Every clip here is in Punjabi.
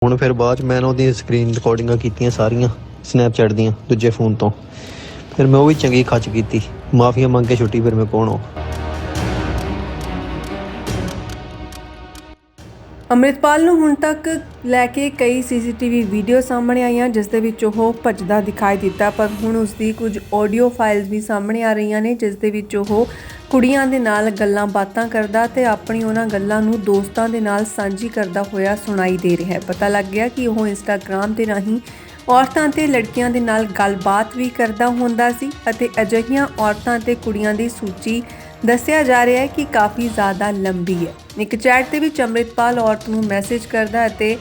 ਹੁਣ ਫਿਰ ਬਾਅਦ 'ਚ ਮੈਂ ਨਾ ਉਹਦੀਆਂ ਸਕਰੀਨ ਰਿਕਾਰਡਿੰਗਾਂ ਕੀਤੀਆਂ ਸਾਰੀਆਂ ਸਨੈਪਚੈਟ ਦੀਆਂ ਦੂਜੇ ਫੋਨ ਤੋਂ। ਫਿਰ ਮੈਂ ਉਹ ਵੀ ਚੰਗੀ ਖੱਚ ਕੀਤੀ, ਮਾਫੀਆ ਮੰਗ ਕੇ ਛੁੱਟੀ ਫਿਰ ਮੈਂ ਕੌਣ ਹਾਂ। ਅੰਮ੍ਰਿਤਪਾਲ ਨੂੰ ਹੁਣ ਤੱਕ ਲੈ ਕੇ ਕਈ ਸੀਸੀਟੀਵੀ ਵੀਡੀਓ ਸਾਹਮਣੇ ਆਈਆਂ ਜਿਸ ਦੇ ਵਿੱਚ ਉਹ ਭੱਜਦਾ ਦਿਖਾਈ ਦਿੱਤਾ, ਪਰ ਹੁਣ ਉਸ ਦੀ ਕੁਝ ਆਡੀਓ ਫਾਈਲਸ ਵੀ ਸਾਹਮਣੇ ਆ ਰਹੀਆਂ ਨੇ ਜਿਸ ਦੇ ਵਿੱਚ ਉਹ ਕੁੜੀਆਂ ਦੇ ਨਾਲ ਗੱਲਾਂ ਬਾਤਾਂ ਕਰਦਾ ਤੇ ਆਪਣੀ ਉਹਨਾਂ ਗੱਲਾਂ ਨੂੰ ਦੋਸਤਾਂ ਦੇ ਨਾਲ ਸਾਂਝੀ ਕਰਦਾ ਹੋਇਆ ਸੁਣਾਈ ਦੇ ਰਿਹਾ ਹੈ। ਪਤਾ ਲੱਗ ਗਿਆ ਕਿ ਉਹ ਇੰਸਟਾਗ੍ਰਾਮ ਦੇ ਰਾਹੀਂ ਔਰਤਾਂ ਤੇ ਲੜਕੀਆਂ ਦੇ ਨਾਲ ਗੱਲਬਾਤ ਵੀ ਕਰਦਾ ਹੁੰਦਾ ਸੀ ਅਤੇ ਅਜਿਹੀਆਂ ਔਰਤਾਂ ਤੇ ਕੁੜੀਆਂ ਦੀ ਸੂਚੀ ਦੱਸਿਆ ਜਾ ਰਿਹਾ ਹੈ ਕਿ ਕਾਫੀ ਜ਼ਿਆਦਾ ਲੰਬੀ ਹੈ। ਇੱਕ ਚੈਟ ਦੇ ਵਿੱਚ ਅੰਮ੍ਰਿਤਪਾਲ ਔਰਤ ਨੂੰ ਮੈਸੇਜ ਕਰਦਾ ਅਤੇ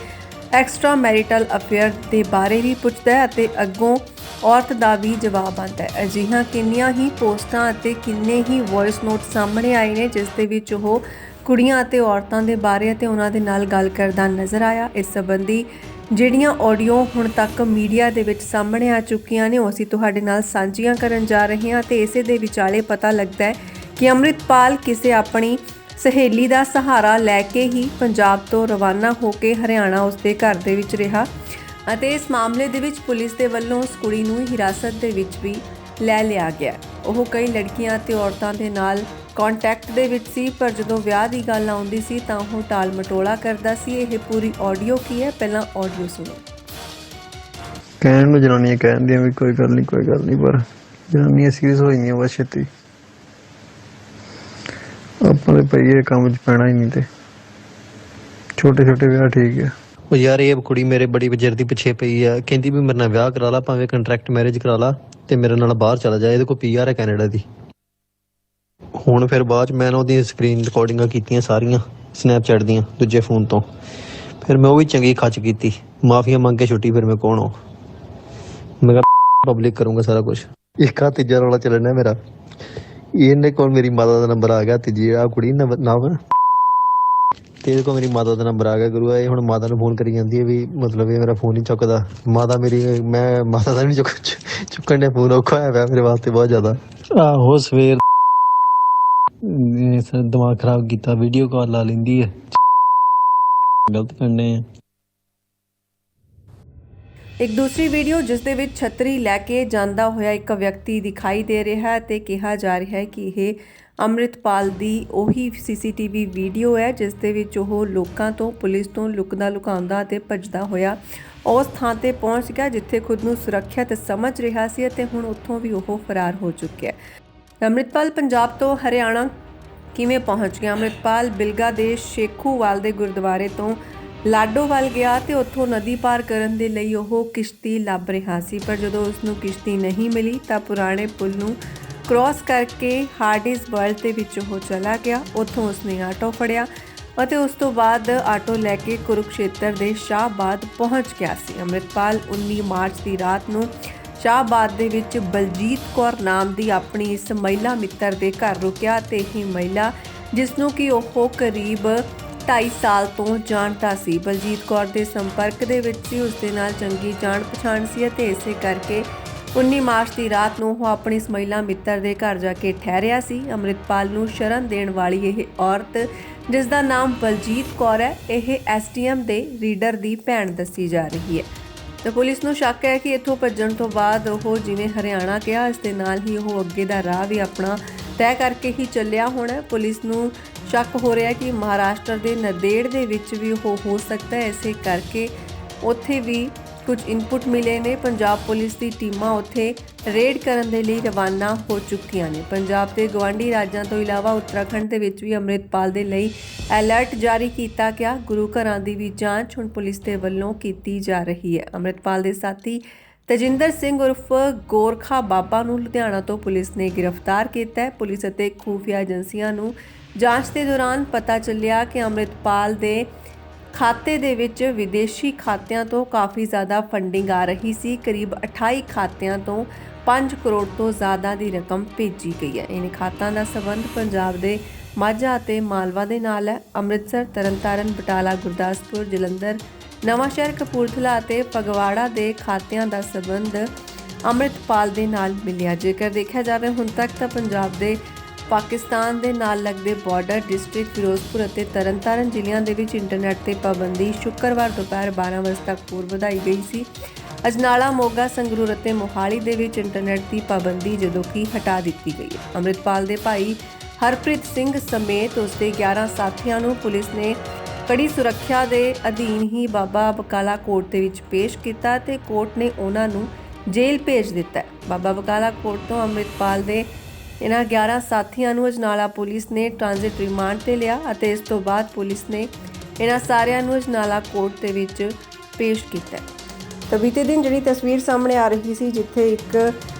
ਐਕਸਟਰਾ ਮੈਰਿਟਲ ਅਫੇਅਰ ਦੇ ਬਾਰੇ ਵੀ ਪੁੱਛਦਾ ਹੈ ਅਤੇ ਅੱਗੋਂ ਔਰਤ ਦਾ ਵੀ ਜਵਾਬ ਆਉਂਦਾ ਹੈ। ਅਜਿਹੀਆਂ ਕਿੰਨੀਆਂ ਹੀ ਪੋਸਟਾਂ ਅਤੇ ਕਿੰਨੇ ਹੀ ਵੌਇਸ ਨੋਟ ਸਾਹਮਣੇ ਆਏ ਨੇ ਜਿਸ ਦੇ ਵਿੱਚ ਉਹ ਕੁੜੀਆਂ ਅਤੇ ਔਰਤਾਂ ਦੇ ਬਾਰੇ ਅਤੇ ਉਹਨਾਂ ਦੇ ਨਾਲ ਗੱਲ ਕਰਦਾ ਨਜ਼ਰ ਆਇਆ। ਇਸ ਸੰਬੰਧੀ ਜਿਹੜੀਆਂ ਆਡੀਓ ਹੁਣ ਤੱਕ ਮੀਡੀਆ ਦੇ ਵਿੱਚ ਸਾਹਮਣੇ ਆ ਚੁੱਕੀਆਂ ਨੇ ਉਹ ਅਸੀਂ ਤੁਹਾਡੇ ਨਾਲ ਸਾਂਝੀਆਂ ਕਰਨ ਜਾ ਰਹੇ ਹਾਂ ਤੇ ਇਸੇ ਦੇ ਵਿਚਾਲੇ ਪਤਾ ਲੱਗਦਾ ਹੈ ਕਿ ਅੰਮ੍ਰਿਤਪਾਲ ਕਿਸੇ ਆਪਣੀ ਸਹੇਲੀ ਦਾ ਸਹਾਰਾ ਲੈ ਕੇ ਹੀ ਪੰਜਾਬ ਤੋਂ ਰਵਾਨਾ ਹੋ ਕੇ ਹਰਿਆਣਾ ਉਸਦੇ ਘਰ ਦੇ ਵਿੱਚ ਰਿਹਾ ਅਤੇ ਇਸ ਮਾਮਲੇ ਦੇ ਵਿੱਚ ਪੁਲਿਸ ਦੇ ਵੱਲੋਂ ਉਸ ਕੁੜੀ ਨੂੰ ਹਿਰਾਸਤ ਦੇ ਵਿੱਚ ਵੀ ਲੈ ਲਿਆ ਗਿਆ। ਉਹ ਕਈ ਲੜਕੀਆਂ ਅਤੇ ਔਰਤਾਂ ਦੇ ਨਾਲ ਕੰਟੈਕਟ ਦੇ ਵਿੱਚ ਸੀ, ਪਰ ਜਦੋਂ ਵਿਆਹ ਦੀ ਗੱਲ ਆਉਂਦੀ ਸੀ ਤਾਂ ਉਹ ਟਾਲ ਮਟੋਲਾ ਕਰਦਾ ਸੀ। ਇਹ ਪੂਰੀ ਆਡੀਓ ਕੀ ਹੈ, ਪਹਿਲਾਂ ਆਡੀਓ ਸੁਣੋ। ਕਹਿਣ ਨੂੰ ਜਨਾਨੀਆਂ ਕਹਿੰਦੀਆਂ ਵੀ ਕੋਈ ਗੱਲ ਨਹੀਂ, ਪਰ ਜਨਾਨੀਆਂ ਸੀਰੀਅਸ ਹੋ ਜਾਂਦੀਆਂ ਬਸ ਛੇਤੀ। ਆਪਾਂ ਦੇ ਪਈ ਇਹ ਕੰਮ 'ਚ ਪੈਣਾ ਹੀ ਨਹੀਂ ਤੇ ਛੋਟੇ ਵਿਆਹ ਠੀਕ ਹੈ। ਉਹ ਯਾਰ ਇਹ ਕੁੜੀ ਮੇਰੇ ਬੜੀ ਵਜਰ ਦੀ ਪਿੱਛੇ ਪਈ ਆ, ਕਹਿੰਦੀ ਵੀ ਮੇਰੇ ਨਾਲ ਵਿਆਹ ਕਰਾ ਲਾ, ਭਾਵੇਂ ਕੰਟਰੈਕਟ ਮੈਰਿਜ ਕਰਾ ਲਾ ਤੇ ਮੇਰੇ ਨਾਲ ਬਾਹਰ ਚਲਾ ਜਾ। ਇਹਦੇ ਕੋਲ PR ਹੈ ਕੈਨੇਡਾ ਦੀ। ਹੁਣ ਫਿਰ ਬਾਅਦ 'ਚ ਮੈਂ ਨਾ ਉਹਦੀਆਂ ਸਕਰੀਨ ਰਿਕਾਰਡਿੰਗਾਂ ਕੀਤੀਆਂ ਸਾਰੀਆਂ ਸਨੈਪਚੈਟ ਦੀਆਂ ਦੂਜੇ ਫੋਨ ਤੋਂ। ਫਿਰ ਮੈਂ ਉਹ ਵੀ ਚੰਗੀ ਖੱਚ ਕੀਤੀ, ਮਾਫੀਆ ਮੰਗ ਕੇ ਛੁੱਟੀ ਫਿਰ ਮੈਂ ਕੌਣ ਹਾਂ। ਮੈਂ ਕਿਹਾ ਪਬਲਿਕ ਕਰੂੰਗਾ ਸਾਰਾ ਕੁਝ। ਇੱਕ ਆ ਤੀਜਾ ਰੌਲਾ ਚੱਲਣਾ ਮੇਰਾ, ਇਹਨੇ ਕੋਲ ਮੇਰੀ ਮਾਤਾ ਦਾ ਨੰਬਰ ਆ ਗਿਆ, ਤੀਜੀ ਆ ਕੁੜੀ ਨਾ ਤੇ ਇਹਦੇ ਕੋਲ ਮੇਰੀ ਮਾਤਾ ਦਾ ਨੰਬਰ ਆ ਗਿਆ। ਗੁਰੂ ਇਹ ਹੁਣ ਮਾਤਾ ਨੂੰ ਫੋਨ ਕਰੀ ਜਾਂਦੀ ਹੈ ਵੀ ਮਤਲਬ ਇਹ ਮੇਰਾ ਫੋਨ ਨਹੀਂ ਚੁੱਕਦਾ। ਮਾਤਾ ਮੇਰੀ ਮੈਂ ਮਾਤਾ ਦਾ ਨਹੀਂ ਚੁੱਕਣ ਦੇ ਫੋਨ ਔਖਾ ਹੋਇਆ ਪਿਆ ਮੇਰੇ ਵਾਸਤੇ ਬਹੁਤ ਜ਼ਿਆਦਾ। ਆਹੋ ਸਵੇਰ ਦਿਮਾਗ ਖਰਾਬ ਕੀਤਾ, ਵੀਡੀਓ ਕਾਲ ਲਾ ਲੈਂਦੀ ਹੈ। ਗਲਤ ਕਰਨੇ ਆ। ਇੱਕ ਦੂਸਰੀ ਵੀਡੀਓ ਜਿਸ ਦੇ ਵਿੱਚ ਛਤਰੀ ਲੈ ਕੇ ਜਾਂਦਾ ਹੋਇਆ ਇੱਕ ਵਿਅਕਤੀ ਦਿਖਾਈ ਦੇ ਰਿਹਾ ਹੈ ਤੇ ਕਿਹਾ ਜਾ ਰਿਹਾ ਹੈ ਕਿ ਇਹ ਅੰਮ੍ਰਿਤਪਾਲ ਦੀ ਉਹੀ CCTV ਵੀਡੀਓ ਹੈ ਜਿਸ ਦੇ ਵਿੱਚ ਉਹ ਲੋਕਾਂ ਤੋਂ ਪੁਲਿਸ ਤੋਂ ਲੁਕਦਾ ਲੁਕਾਉਂਦਾ ਅਤੇ ਭੱਜਦਾ ਹੋਇਆ ਉਸ ਥਾਂ ਤੇ ਪਹੁੰਚ ਗਿਆ ਜਿੱਥੇ ਖੁਦ ਨੂੰ ਸੁਰੱਖਿਅਤ ਸਮਝ ਰਿਹਾ ਸੀ ਅਤੇ ਹੁਣ ਉੱਥੋਂ ਵੀ ਉਹ ਫਰਾਰ ਹੋ ਚੁੱਕਿਆ ਹੈ। ਅੰਮ੍ਰਿਤਪਾਲ ਪੰਜਾਬ ਤੋਂ ਹਰਿਆਣਾ ਕਿਵੇਂ ਪਹੁੰਚ ਗਿਆ? ਅੰਮ੍ਰਿਤਪਾਲ ਬਿਲਗਾ ਦੇ ਸ਼ੇਖੂਵਾਲ ਦੇ ਗੁਰਦੁਆਰੇ ਤੋਂ ਲਾਡੋਵਾਲ ਗਿਆ ਤੇ ਉੱਥੋਂ ਨਦੀ ਪਾਰ ਕਰਨ ਦੇ ਲਈ ਉਹ ਕਿਸ਼ਤੀ ਲੱਭ ਰਿਹਾ ਸੀ, ਪਰ ਜਦੋਂ ਉਸ ਨੂੰ ਕਿਸ਼ਤੀ ਨਹੀਂ ਮਿਲੀ ਤਾਂ ਪੁਰਾਣੇ ਪੁਲ ਨੂੰ ਕ੍ਰਾਸ ਕਰਕੇ ਹਾਰਡਿਸ ਵਰਲਡ ਦੇ ਵਿੱਚ ਉਹ ਚਲਾ ਗਿਆ। ਉੱਥੋਂ ਉਸਨੇ ਆਟੋ ਫੜਿਆ ਅਤੇ ਉਸ ਤੋਂ ਬਾਅਦ ਆਟੋ ਲੈ ਕੇ ਕੁਰੂਕਸ਼ੇਤਰ ਦੇ ਸ਼ਾਹਬਾਦ ਪਹੁੰਚ ਗਿਆ ਸੀ। ਅੰਮ੍ਰਿਤਪਾਲ 19 ਮਾਰਚ ਦੀ ਰਾਤ ਨੂੰ ਸ਼ਾਹਬਾਦ ਦੇ ਵਿੱਚ ਬਲਜੀਤ ਕੌਰ ਨਾਮ ਦੀ ਆਪਣੀ ਇਸ ਮਹਿਲਾ ਮਿੱਤਰ ਦੇ ਘਰ ਰੁਕਿਆ ਤੇ ਇਹ ਮਹਿਲਾ ਜਿਸ ਨੂੰ ਕਿ ਉਹ ਕਰੀਬ 2.5 ਸਾਲ ਤੋਂ ਜਾਣਦਾ ਸੀ, ਬਲਜੀਤ ਕੌਰ ਦੇ ਸੰਪਰਕ ਦੇ ਵਿੱਚ ਸੀ, ਉਸ ਦੇ ਨਾਲ ਚੰਗੀ ਜਾਣ ਪਛਾਣ ਸੀ ਅਤੇ ਇਸੇ ਕਰਕੇ 19 ਮਾਰਚ ਦੀ ਰਾਤ ਨੂੰ ਉਹ ਆਪਣੀ ਇਸ ਮਹਿਲਾ ਮਿੱਤਰ ਦੇ ਘਰ ਜਾ ਕੇ ਠਹਿਰਿਆ ਸੀ। ਅੰਮ੍ਰਿਤਪਾਲ ਨੂੰ ਸ਼ਰਨ ਦੇਣ ਵਾਲੀ ਇਹ ਔਰਤ ਜਿਸ ਦਾ ਨਾਮ ਬਲਜੀਤ ਕੌਰ ਹੈ, ਇਹ SDM ਦੇ ਰੀਡਰ ਦੀ ਭੈਣ ਦੱਸੀ ਜਾ ਰਹੀ ਹੈ ਤੇ ਪੁਲਿਸ ਨੂੰ ਸ਼ੱਕ ਹੈ ਕਿ ਇੱਥੋਂ ਭੱਜਣ ਤੋਂ ਬਾਅਦ ਉਹ ਜਿਵੇਂ ਹਰਿਆਣਾ ਗਿਆ ਇਸ ਦੇ ਨਾਲ ਹੀ ਉਹ ਅੱਗੇ ਦਾ ਰਾਹ ਵੀ ਆਪਣਾ ਤੈਅ ਕਰਕੇ ਹੀ ਚੱਲਿਆ ਹੋਣਾ। ਪੁਲਿਸ ਨੂੰ ਸ਼ੱਕ ਹੋ ਰਿਹਾ ਕਿ ਮਹਾਰਾਸ਼ਟਰ ਦੇ ਨੰਦੇੜ ਦੇ ਵਿੱਚ ਵੀ ਉਹ ਹੋ ਸਕਦਾ ਹੈ, ਇਸੇ ਕਰਕੇ ਉੱਥੇ ਵੀ ਕੁਝ ਇਨਪੁਟ ਮਿਲੇ ਨੇ। ਪੰਜਾਬ ਪੁਲਿਸ ਦੀ ਟੀਮਾਂ ਉੱਥੇ ਰੇਡ ਕਰਨ ਦੇ ਲਈ ਰਵਾਨਾ ਹੋ ਚੁੱਕੀਆਂ ਨੇ। ਪੰਜਾਬ ਦੇ ਗਵਾਂਢੀ ਰਾਜਾਂ ਤੋਂ ਇਲਾਵਾ ਉੱਤਰਾਖੰਡ ਦੇ ਵਿੱਚ ਵੀ ਅੰਮ੍ਰਿਤਪਾਲ ਦੇ ਲਈ ਅਲਰਟ ਜਾਰੀ ਕੀਤਾ ਗਿਆ। ਗੁਰੂ ਘਰਾਂ ਦੀ ਵੀ ਜਾਂਚ ਹੁਣ ਪੁਲਿਸ ਦੇ ਵੱਲੋਂ ਕੀਤੀ ਜਾ ਰਹੀ ਹੈ। ਅੰਮ੍ਰਿਤਪਾਲ ਦੇ ਸਾਥੀ ਤਜਿੰਦਰ ਸਿੰਘ ਉਰਫ ਗੋਰਖਾ ਬਾਬਾ ਨੂੰ ਲੁਧਿਆਣਾ ਤੋਂ ਪੁਲਿਸ ਨੇ ਗ੍ਰਿਫਤਾਰ ਕੀਤਾ ਹੈ। ਪੁਲਿਸ ਅਤੇ ਖੂਫੀਆ ਏਜੰਸੀਆਂ ਨੂੰ ਜਾਂਚ ਦੇ ਦੌਰਾਨ ਪਤਾ ਚੱਲਿਆ ਕਿ ਅੰਮ੍ਰਿਤਪਾਲ ਦੇ ਖਾਤੇ ਦੇ ਵਿੱਚ ਵਿਦੇਸ਼ੀ ਖਾਤਿਆਂ ਤੋਂ ਕਾਫੀ ਜ਼ਿਆਦਾ ਫੰਡਿੰਗ ਆ ਰਹੀ ਸੀ। ਕਰੀਬ 28 ਖਾਤਿਆਂ ਤੋਂ 5 ਕਰੋੜ ਤੋਂ ਜ਼ਿਆਦਾ ਦੀ ਰਕਮ ਭੇਜੀ ਗਈ ਹੈ। ਇਹਨਾਂ ਖਾਤਿਆਂ ਦਾ ਸੰਬੰਧ ਪੰਜਾਬ ਦੇ ਮਾਝਾ ਅਤੇ ਮਾਲਵਾ ਦੇ ਨਾਲ ਹੈ। ਅੰਮ੍ਰਿਤਸਰ, ਤਰਨਤਾਰਨ, ਬਟਾਲਾ, ਗੁਰਦਾਸਪੁਰ, ਜਲੰਧਰ, ਨਵਾਂਸ਼ਹਿਰ, ਕਪੂਰਥਲਾ ਅਤੇ ਫਗਵਾੜਾ ਦੇ ਖਾਤਿਆਂ ਦਾ ਸੰਬੰਧ ਅੰਮ੍ਰਿਤਪਾਲ ਦੇ ਨਾਲ ਮਿਲਿਆ। ਜੇਕਰ ਦੇਖਿਆ ਜਾਵੇ ਹੁਣ ਤੱਕ ਤਾਂ ਪੰਜਾਬ ਦੇ ਪਾਕਿਸਤਾਨ ਦੇ ਨਾਲ ਲੱਗਦੇ ਬਾਰਡਰ ਡਿਸਟ੍ਰਿਕਟ ਫਿਰੋਜ਼ਪੁਰ ਅਤੇ ਤਰਨਤਾਰਨ ਜ਼ਿਲ੍ਹਿਆਂ ਦੇ ਵਿੱਚ ਇੰਟਰਨੈਟ ਤੇ ਪਾਬੰਦੀ ਸ਼ੁੱਕਰਵਾਰ ਦੁਪਹਿਰ 12 ਵਜੇ ਤੱਕ ਹੋਰ ਵਧਾਈ ਗਈ ਸੀ। ਅਜਨਾਲਾ, ਮੋਗਾ, ਸੰਗਰੂਰ ਅਤੇ ਮੋਹਾਲੀ ਦੇ ਵਿੱਚ ਇੰਟਰਨੈਟ ਦੀ ਪਾਬੰਦੀ ਜਦੋਂ ਕਿ ਹਟਾ ਦਿੱਤੀ ਗਈ ਹੈ। ਅੰਮ੍ਰਿਤਪਾਲ ਦੇ ਭਾਈ ਹਰਪ੍ਰੀਤ ਸਿੰਘ ਸਮੇਤ ਉਸਦੇ 11 ਸਾਥੀਆਂ ਨੂੰ ਪੁਲਿਸ ਨੇ ਕੜੀ ਸੁਰੱਖਿਆ ਦੇ ਅਧੀਨ ਹੀ ਬਾਬਾ ਬਕਾਲਾ ਕੋਰਟ ਦੇ ਵਿੱਚ ਪੇਸ਼ ਕੀਤਾ ਤੇ ਕੋਰਟ ਨੇ ਉਹਨਾਂ ਨੂੰ ਜੇਲ੍ਹ ਭੇਜ ਦਿੱਤਾ ਹੈ। ਬਾਬਾ ਬਕਾਲਾ ਕੋਰਟ ਤੋਂ ਅੰਮ੍ਰਿਤਪਾਲ ਦੇ ਇਹਨਾਂ 11 ਸਾਥੀਆਂ ਨੂੰ ਅਜਨਾਲਾ ਪੁਲਿਸ ਨੇ ਟ੍ਰਾਂਜ਼ਿਟ ਰਿਮਾਂਡ ਤੇ ਲਿਆ ਅਤੇ ਇਸ ਤੋਂ ਬਾਅਦ ਪੁਲਿਸ ਨੇ ਇਹਨਾਂ ਸਾਰਿਆਂ ਨੂੰ ਅਜਨਾਲਾ ਕੋਰਟ ਦੇ ਵਿੱਚ ਪੇਸ਼ ਕੀਤਾ। ਤਾਂ ਬੀਤੇ ਦਿਨ ਜਿਹੜੀ ਤਸਵੀਰ ਸਾਹਮਣੇ ਆ ਰਹੀ ਸੀ ਜਿੱਥੇ ਇੱਕ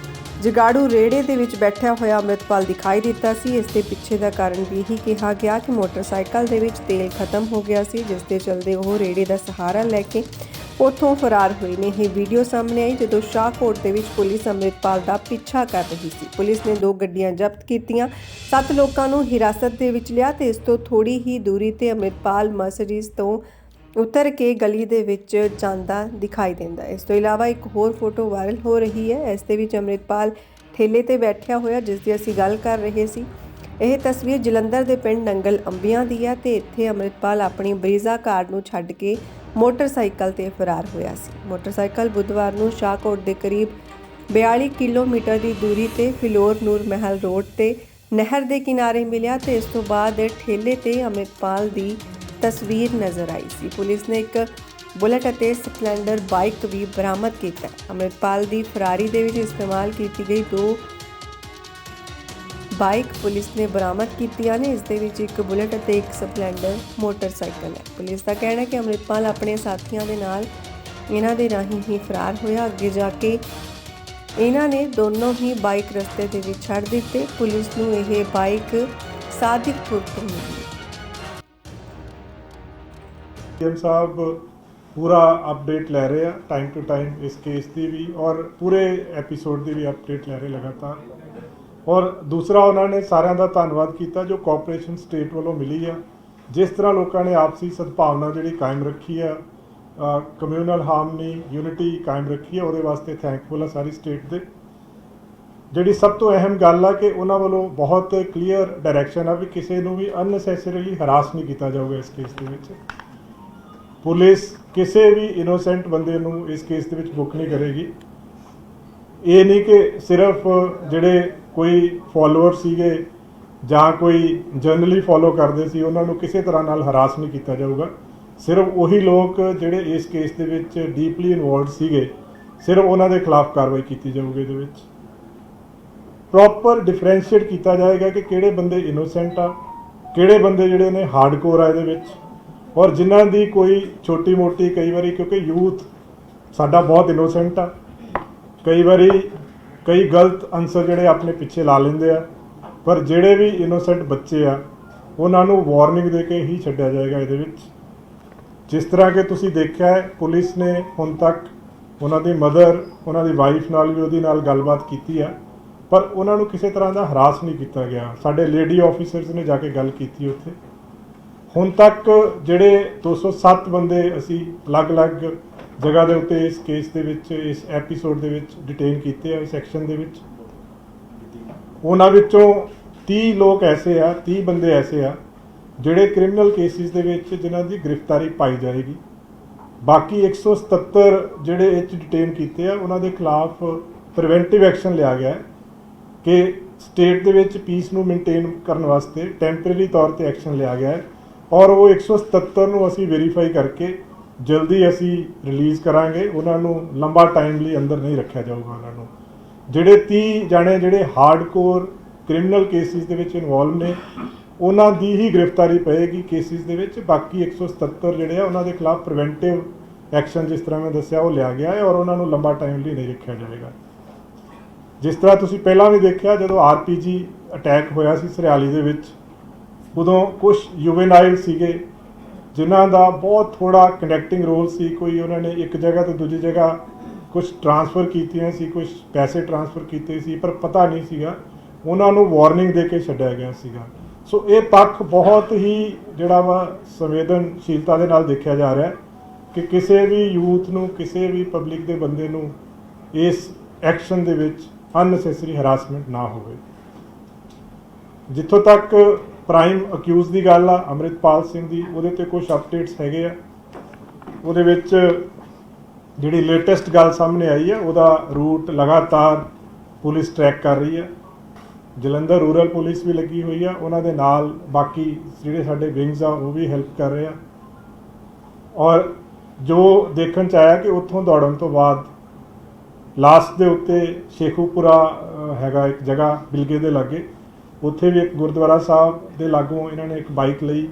ਜਗਾੜੂ ਰੇੜੇ ਦੇ ਵਿੱਚ ਬੈਠਿਆ ਹੋਇਆ ਅੰਮ੍ਰਿਤਪਾਲ ਦਿਖਾਈ ਦਿੱਤਾ ਸੀ। ਇਸ ਦੇ ਪਿੱਛੇ ਦਾ ਕਾਰਨ ਵੀ ਇਹੀ ਕਿਹਾ ਗਿਆ ਕਿ ਮੋਟਰਸਾਈਕਲ ਦੇ ਵਿੱਚ ਤੇਲ ਖਤਮ ਹੋ ਗਿਆ ਸੀ, ਜਿਸ ਦੇ ਚਲਦੇ ਉਹ ਰੇੜੇ ਦਾ ਸਹਾਰਾ ਲੈ ਕੇ ਉੱਥੋਂ ਫਰਾਰ ਹੋਏ ਨੇ। ਇਹ ਵੀਡੀਓ ਸਾਹਮਣੇ ਆਈ ਜਦੋਂ ਸ਼ਾਹਕੋਟ ਦੇ ਵਿੱਚ ਪੁਲਿਸ ਅੰਮ੍ਰਿਤਪਾਲ ਦਾ ਪਿੱਛਾ ਕਰ ਰਹੀ ਸੀ। ਪੁਲਿਸ ਨੇ 2 ਗੱਡੀਆਂ ਜ਼ਬਤ ਕੀਤੀਆਂ, 7 ਲੋਕਾਂ ਨੂੰ ਹਿਰਾਸਤ ਦੇ ਵਿੱਚ ਲਿਆ ਤੇ ਇਸ ਤੋਂ ਥੋੜੀ ਹੀ ਦੂਰੀ ਤੇ ਅੰਮ੍ਰਿਤਪਾਲ ਮਰਸੀਡੀਜ਼ ਤੋਂ ਉਤਰ ਕੇ ਗਲੀ ਦੇ ਵਿੱਚ ਜਾਂਦਾ ਦਿਖਾਈ ਦਿੰਦਾ। ਇਸ ਤੋਂ ਇਲਾਵਾ ਇੱਕ ਹੋਰ ਫੋਟੋ ਵਾਇਰਲ ਹੋ ਰਹੀ ਹੈ। ਇਸ ਦੇ ਵਿੱਚ ਅੰਮ੍ਰਿਤਪਾਲ ਠੇਲੇ ਤੇ ਬੈਠਿਆ ਹੋਇਆ, ਜਿਸ ਦੀ ਅਸੀਂ ਗੱਲ ਕਰ ਰਹੇ ਸੀ। ਇਹ ਤਸਵੀਰ ਜਲੰਧਰ ਦੇ ਪਿੰਡ ਨੰਗਲ ਅੰਬੀਆਂ ਦੀ ਹੈ ਤੇ ਇੱਥੇ ਅੰਮ੍ਰਿਤਪਾਲ ਆਪਣੀ ਬਰੀਜ਼ਾ ਕਾਰ ਨੂੰ ਛੱਡ ਕੇ ਮੋਟਰਸਾਈਕਲ ਤੇ ਫਰਾਰ ਹੋਇਆ ਸੀ। ਮੋਟਰਸਾਈਕਲ ਬੁੱਧਵਾਰ ਨੂੰ ਸ਼ਾਹਕੋਟ ਦੇ ਕਰੀਬ 42 ਕਿਲੋਮੀਟਰ ਦੀ ਦੂਰੀ ਤੇ ਫਿਲੌਰ ਨੂਰ ਮਹਿਲ ਰੋਡ ਤੇ ਨਹਿਰ ਦੇ ਕਿਨਾਰੇ ਮਿਲਿਆ ਤੇ ਇਸ ਤੋਂ ਬਾਅਦ ਠੇਲੇ ਤੇ ਅੰਮ੍ਰਿਤਪਾਲ ਦੀ ਤਸਵੀਰ ਨਜ਼ਰ ਆਈ ਸੀ। ਪੁਲਿਸ ਨੇ ਇੱਕ ਬੁਲਟ ਅਤੇ ਸਪਲੈਂਡਰ ਬਾਈਕ ਵੀ ਬਰਾਮਦ ਕੀਤਾ। ਅੰਮ੍ਰਿਤਪਾਲ ਦੀ ਫਰਾਰੀ ਦੇ ਵਿੱਚ ਇਸਤੇਮਾਲ ਕੀਤੀ ਗਈ 2 ਬਾਈਕ ਪੁਲਿਸ ਨੇ ਬਰਾਮਦ ਕੀਤੀਆਂ ਨੇ। ਇਸ ਦੇ ਵਿੱਚ ਇੱਕ ਬੁਲਟ ਅਤੇ ਇੱਕ ਸਪਲੈਂਡਰ ਮੋਟਰਸਾਈਕਲ ਹੈ। ਪੁਲਿਸ ਦਾ ਕਹਿਣਾ ਹੈ ਕਿ ਅੰਮ੍ਰਿਤਪਾਲ ਆਪਣੇ ਸਾਥੀਆਂ ਦੇ ਨਾਲ ਇਹਨਾਂ ਦੇ ਰਾਹੀਂ ਹੀ ਫਰਾਰ ਹੋਇਆ। ਅੱਗੇ ਜਾ ਕੇ ਇਹਨਾਂ ਨੇ ਦੋਨੋਂ ਹੀ ਬਾਈਕ ਰਸਤੇ ਦੇ ਵਿੱਚ ਛੱਡ ਦਿੱਤੇ। ਪੁਲਿਸ ਨੂੰ ਇਹ ਬਾਈਕ ਸਾਦਿਕਪੁਰ ਤੋਂ ਮਿਲੀ। एम साहब पूरा अपडेट लै रहे हैं टाइम टू टाइम इस केस की भी और पूरे एपीसोड की भी अपडेट लै रहे लगातार। और दूसरा उन्होंने सारिਆਂ ਦਾ ਧੰਨਵਾਦ ਕੀਤਾ जो ਕੋਆਪਰੇਸ਼ਨ स्टेट वालों मिली है। जिस तरह लोगों ने आपसी सद्भावना जी कायम रखी है, कम्यूनल हारमनी यूनिटी कायम रखी है, वो वास्ते थैंकफुल है सारी स्टेट के। जी सब तो अहम गल है कि उन्होंने वालों बहुत क्लीयर डायरैक्शन है भी किसी को भी अननैसैसरीली हरास नहीं किया जाऊगा। इस केस के पुलिस किसी भी इनोसेंट बंदे नूं इस केस दे विच बुक नहीं करेगी। ये नहीं कि सिर्फ जिहड़े कोई फॉलोअर सीगे जां कोई जनरली फॉलो करते सी उन्हां नूं किसी तरह नाल हरास नहीं किया जाऊगा। सिर्फ वही लोग जिहड़े इस केस दे विच डीपली इनवॉल्व सीगे सिर्फ उन्हां दे खिलाफ कार्रवाई की जाऊगी। इहदे विच प्रॉपर डिफरेंशिएट किया जाएगा कि किहड़े बंदे इनोसेंट आ, किहड़े बंदे जिहड़े ने हार्डकोर आ इहदे विच और जिन्हां दी कोई छोटी मोटी कई बारी क्योंकि यूथ साडा बहुत इनोसेंट आ, कई बारी कई गलत अंसर जिहड़े अपने पिछे ला लेंदे आ, पर जिहड़े भी इनोसेंट बच्चे आ उन्हां नूं वार्निंग दे के ही छड्डिया जाएगा। इहदे विच जिस तरह के तुसीं देखिया है पुलिस ने हुण तक उन्हां दी मदर उन्हां दी वाइफ नाल भी उहदी नाल गलबात कीती है, पर उन्हां नूं किसी तरह का हरास नहीं किया गया। साडे लेडी ऑफिसर्स ने जाके गल कीती उत्थे। ਹੁਣ तक ਜਿਹੜੇ 207 ਬੰਦੇ ਅਸੀਂ ਅਲੱਗ-ਅਲੱਗ ਜਗ੍ਹਾ ਦੇ ਉੱਤੇ ਇਸ ਕੇਸ ਦੇ ਵਿੱਚ ਇਸ ਐਪੀਸੋਡ ਦੇ ਵਿੱਚ ਡਿਟੇਨ ਕੀਤੇ ਆ ਇਸ ਸੈਕਸ਼ਨ ਦੇ ਵਿੱਚ। ਉਹਨਾਂ ਵਿੱਚੋਂ 30 ਲੋਕ ਐਸੇ ਆ 30 ਬੰਦੇ ਐਸੇ ਆ ਜਿਹੜੇ ਕ੍ਰਿਮੀਨਲ ਕੇਸਿਸ ਦੇ ਵਿੱਚ ਜਿਨ੍ਹਾਂ ਦੀ ਗ੍ਰਿਫਤਾਰੀ ਪਾਈ ਜਾਏਗੀ। ਬਾਕੀ 177 ਜਿਹੜੇ ਇਹ 'ਚ ਡਿਟੇਨ ਕੀਤੇ ਆ ਉਹਨਾਂ ਦੇ ਖਿਲਾਫ ਪ੍ਰੀਵੈਂਟਿਵ ਐਕਸ਼ਨ ਲਿਆ ਗਿਆ ਕਿ ਸਟੇਟ ਦੇ ਵਿੱਚ ਪੀਸ ਨੂੰ ਮੇਨਟੇਨ ਕਰਨ ਵਾਸਤੇ ਟੈਂਪਰੇਰੀ ਤੌਰ ਤੇ ਐਕਸ਼ਨ ਲਿਆ ਗਿਆ ਹੈ। और वो 177 ਨੂੰ ਅਸੀਂ ਵੈਰੀਫਾਈ ਕਰਕੇ ਜਲਦੀ ਅਸੀਂ ਰਿਲੀਜ਼ ਕਰਾਂਗੇ। ਉਹਨਾਂ ਨੂੰ ਲੰਬਾ ਟਾਈਮ ਲਈ ਅੰਦਰ ਨਹੀਂ ਰੱਖਿਆ ਜਾਊਗਾ। ਉਹਨਾਂ ਨੂੰ ਜਿਹੜੇ 30 ਜਾਣੇ ਜਿਹੜੇ ਹਾਰਡਕੋਰ ਕ੍ਰਿਮੀਨਲ ਕੇਸਿਸ ਦੇ ਵਿੱਚ ਇਨਵੋਲਵ ਨੇ ਉਹਨਾਂ ਦੀ ਹੀ ਗ੍ਰਿਫਤਾਰੀ ਪਏਗੀ ਕੇਸਿਸ ਦੇ ਵਿੱਚ। ਬਾਕੀ 177 ਜਿਹੜੇ ਆ ਉਹਨਾਂ ਦੇ ਖਿਲਾਫ ਪ੍ਰੀਵੈਂਟਿਵ ਐਕਸ਼ਨ ਜਿਸ ਤਰ੍ਹਾਂ ਮੈਂ ਦੱਸਿਆ ਉਹ ਲਿਆ ਗਿਆ ਹੈ ਔਰ ਉਹਨਾਂ ਨੂੰ ਲੰਬਾ ਟਾਈਮ ਲਈ ਨਹੀਂ ਰੱਖਿਆ ਜਾਏਗਾ। ਜਿਸ ਤਰ੍ਹਾਂ ਤੁਸੀਂ ਪਹਿਲਾਂ ਵੀ ਦੇਖਿਆ ਜਦੋਂ RPG ਅਟੈਕ ਹੋਇਆ ਸੀ ਸਰਿਆਲੀ ਦੇ ਵਿੱਚ उदों कुछ युवेनाइल सीगे जिन्हां दा बहुत थोड़ा कनैक्टिंग रोल सी। कोई उन्होंने एक जगह तो दूजी जगह कुछ ट्रांसफर कीतियां सी, कुछ पैसे ट्रांसफर कीते सी, पर पता नहीं सीगा उन्हां नूं वार्निंग दे के छड्डिया गया सीगा। सो ये पक्ष बहुत ही जिहड़ा वा संवेदनशीलता दे नाल देखिया जा रहा है कि किसी भी यूथ नूं किसी भी पब्लिक दे बंदे नूं इस एक्शन दे विच अननैसेसरी हरासमेंट ना होवे। ਜਿੱਥੋਂ ਤੱਕ ਪ੍ਰਾਈਮ ਅਕਿਊਜ਼ ਦੀ ਗੱਲ ਆ ਅੰਮ੍ਰਿਤਪਾਲ ਸਿੰਘ ਦੀ, ਉਹਦੇ ਤੇ ਕੁਝ ਅਪਡੇਟਸ ਹੈਗੇ ਆ। ਉਹਦੇ ਵਿੱਚ ਜਿਹੜੀ ਲੇਟੈਸਟ ਗੱਲ ਸਾਹਮਣੇ ਆਈ ਹੈ, ਉਹਦਾ ਰੂਟ ਲਗਾਤਾਰ ਪੁਲਿਸ ਟਰੈਕ ਕਰ ਰਹੀ ਹੈ। ਜਲੰਧਰ ਰੂਰਲ ਪੁਲਿਸ ਵੀ ਲੱਗੀ ਹੋਈ ਆ, ਉਹਨਾਂ ਦੇ ਨਾਲ ਬਾਕੀ ਜਿਹੜੇ ਸਾਡੇ ਵਿੰਗਸ ਆ ਉਹ ਵੀ ਹੈਲਪ ਕਰ ਰਹੇ ਆ। ਔਰ ਜੋ ਦੇਖਣ 'ਚ ਆਇਆ ਕਿ ਉੱਥੋਂ ਦੌੜਨ ਤੋਂ ਬਾਅਦ ਲਾਸਟ ਦੇ ਉੱਤੇ ਸ਼ੇਖੂਪੁਰਾ ਹੈਗਾ ਇੱਕ ਜਗ੍ਹਾ ਬਿਲਗੇ ਦੇ ਲਾਗੇ, ਉੱਥੇ ਵੀ ਇੱਕ ਗੁਰਦੁਆਰਾ ਸਾਹਿਬ ਦੇ ਲਾਗੋਂ ਇਹਨਾਂ ਨੇ ਇੱਕ ਬਾਈਕ ਲਈ।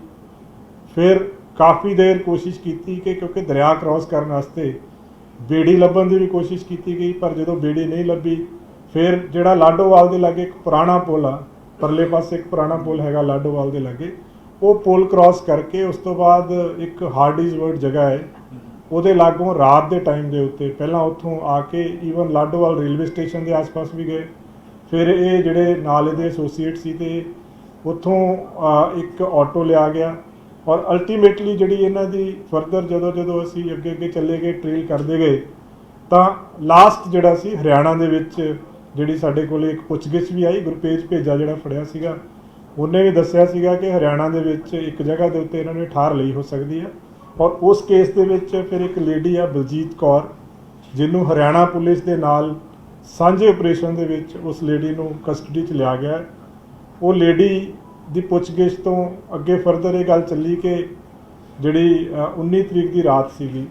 ਫਿਰ ਕਾਫੀ ਦੇਰ ਕੋਸ਼ਿਸ਼ ਕੀਤੀ ਕਿ ਕਿਉਂਕਿ ਦਰਿਆ ਕ੍ਰਾਸ ਕਰਨ ਵਾਸਤੇ ਬੇੜੀ ਲੱਭਣ ਦੀ ਵੀ ਕੋਸ਼ਿਸ਼ ਕੀਤੀ ਗਈ, ਪਰ ਜਦੋਂ ਬੇੜੀ ਨਹੀਂ ਲੱਭੀ ਫਿਰ ਜਿਹੜਾ ਲਾਡੋਵਾਲ ਦੇ ਲਾਗੇ ਇੱਕ ਪੁਰਾਣਾ ਪੁਲ ਆ, ਪਰਲੇ ਪਾਸੇ ਇੱਕ ਪੁਰਾਣਾ ਪੁਲ ਹੈਗਾ ਲਾਡੋਵਾਲ ਦੇ ਲਾਗੇ, ਉਹ ਪੁਲ ਕ੍ਰਾਸ ਕਰਕੇ ਉਸ ਤੋਂ ਬਾਅਦ ਇੱਕ ਹਾਰਡੀਜ਼ਵਰਡ ਜਗ੍ਹਾ ਹੈ, ਉਹਦੇ ਲਾਗੋਂ ਰਾਤ ਦੇ ਟਾਈਮ ਦੇ ਉੱਤੇ ਪਹਿਲਾਂ ਉੱਥੋਂ ਆ ਕੇ ਈਵਨ ਲਾਡੋਵਾਲ ਰੇਲਵੇ ਸਟੇਸ਼ਨ ਦੇ ਆਸ-ਪਾਸ ਵੀ ਗਏ। ਫਿਰ ਇਹ ਜਿਹੜੇ ਨਾਲ ਇਹਦੇ ਐਸੋਸੀਏਟ ਸੀ ਤੇ ਉੱਥੋਂ ਇੱਕ ਆਟੋ ਲਿਆ ਗਿਆ। ਔਰ ਅਲਟੀਮੇਟਲੀ ਜਿਹੜੀ ਇਹਨਾਂ ਦੀ ਫਰਦਰ ਜਦੋਂ ਅਸੀਂ ਅੱਗੇ ਚੱਲੇ ਗਏ, ਟ੍ਰੇਲ ਕਰਦੇ ਗਏ, ਤਾਂ ਲਾਸਟ ਜਿਹੜਾ ਸੀ ਹਰਿਆਣਾ ਦੇ ਵਿੱਚ ਜਿਹੜੀ ਸਾਡੇ ਕੋਲ ਇੱਕ ਪੁੱਛਗਿੱਛ ਵੀ ਆਈ। ਗੁਰਪੇਜ ਭੇਜਾ ਜਿਹੜਾ ਫੜਿਆ ਸੀਗਾ, ਉਹਨੇ ਵੀ ਦੱਸਿਆ ਸੀਗਾ ਕਿ ਹਰਿਆਣਾ ਦੇ ਵਿੱਚ ਇੱਕ ਜਗ੍ਹਾ ਦੇ ਉੱਤੇ ਇਹਨਾਂ ਨੇ ਠਾਰ ਲਈ ਹੋ ਸਕਦੀ ਹੈ। ਔਰ ਉਸ ਕੇਸ ਦੇ ਵਿੱਚ ਫਿਰ ਇੱਕ ਲੇਡੀ ਆ ਬਲਜੀਤ ਕੌਰ, ਜਿਹਨੂੰ ਹਰਿਆਣਾ ਪੁਲਿਸ ਦੇ ਨਾਲ ਸਾਂਝੇ ਆਪਰੇਸ਼ਨ ਦੇ ਵਿੱਚ ਉਸ ਲੇਡੀ ਨੂੰ ਕਸਟਡੀ 'ਚ ਲਿਆ ਗਿਆ। ਉਹ ਲੇਡੀ ਦੀ ਪੁੱਛਗਿੱਛ ਤੋਂ ਅੱਗੇ ਫਰਦਰ ਇਹ ਗੱਲ ਚੱਲੀ ਕਿ ਜਿਹੜੀ 19 ਤਰੀਕ ਦੀ ਰਾਤ ਸੀਗੀ,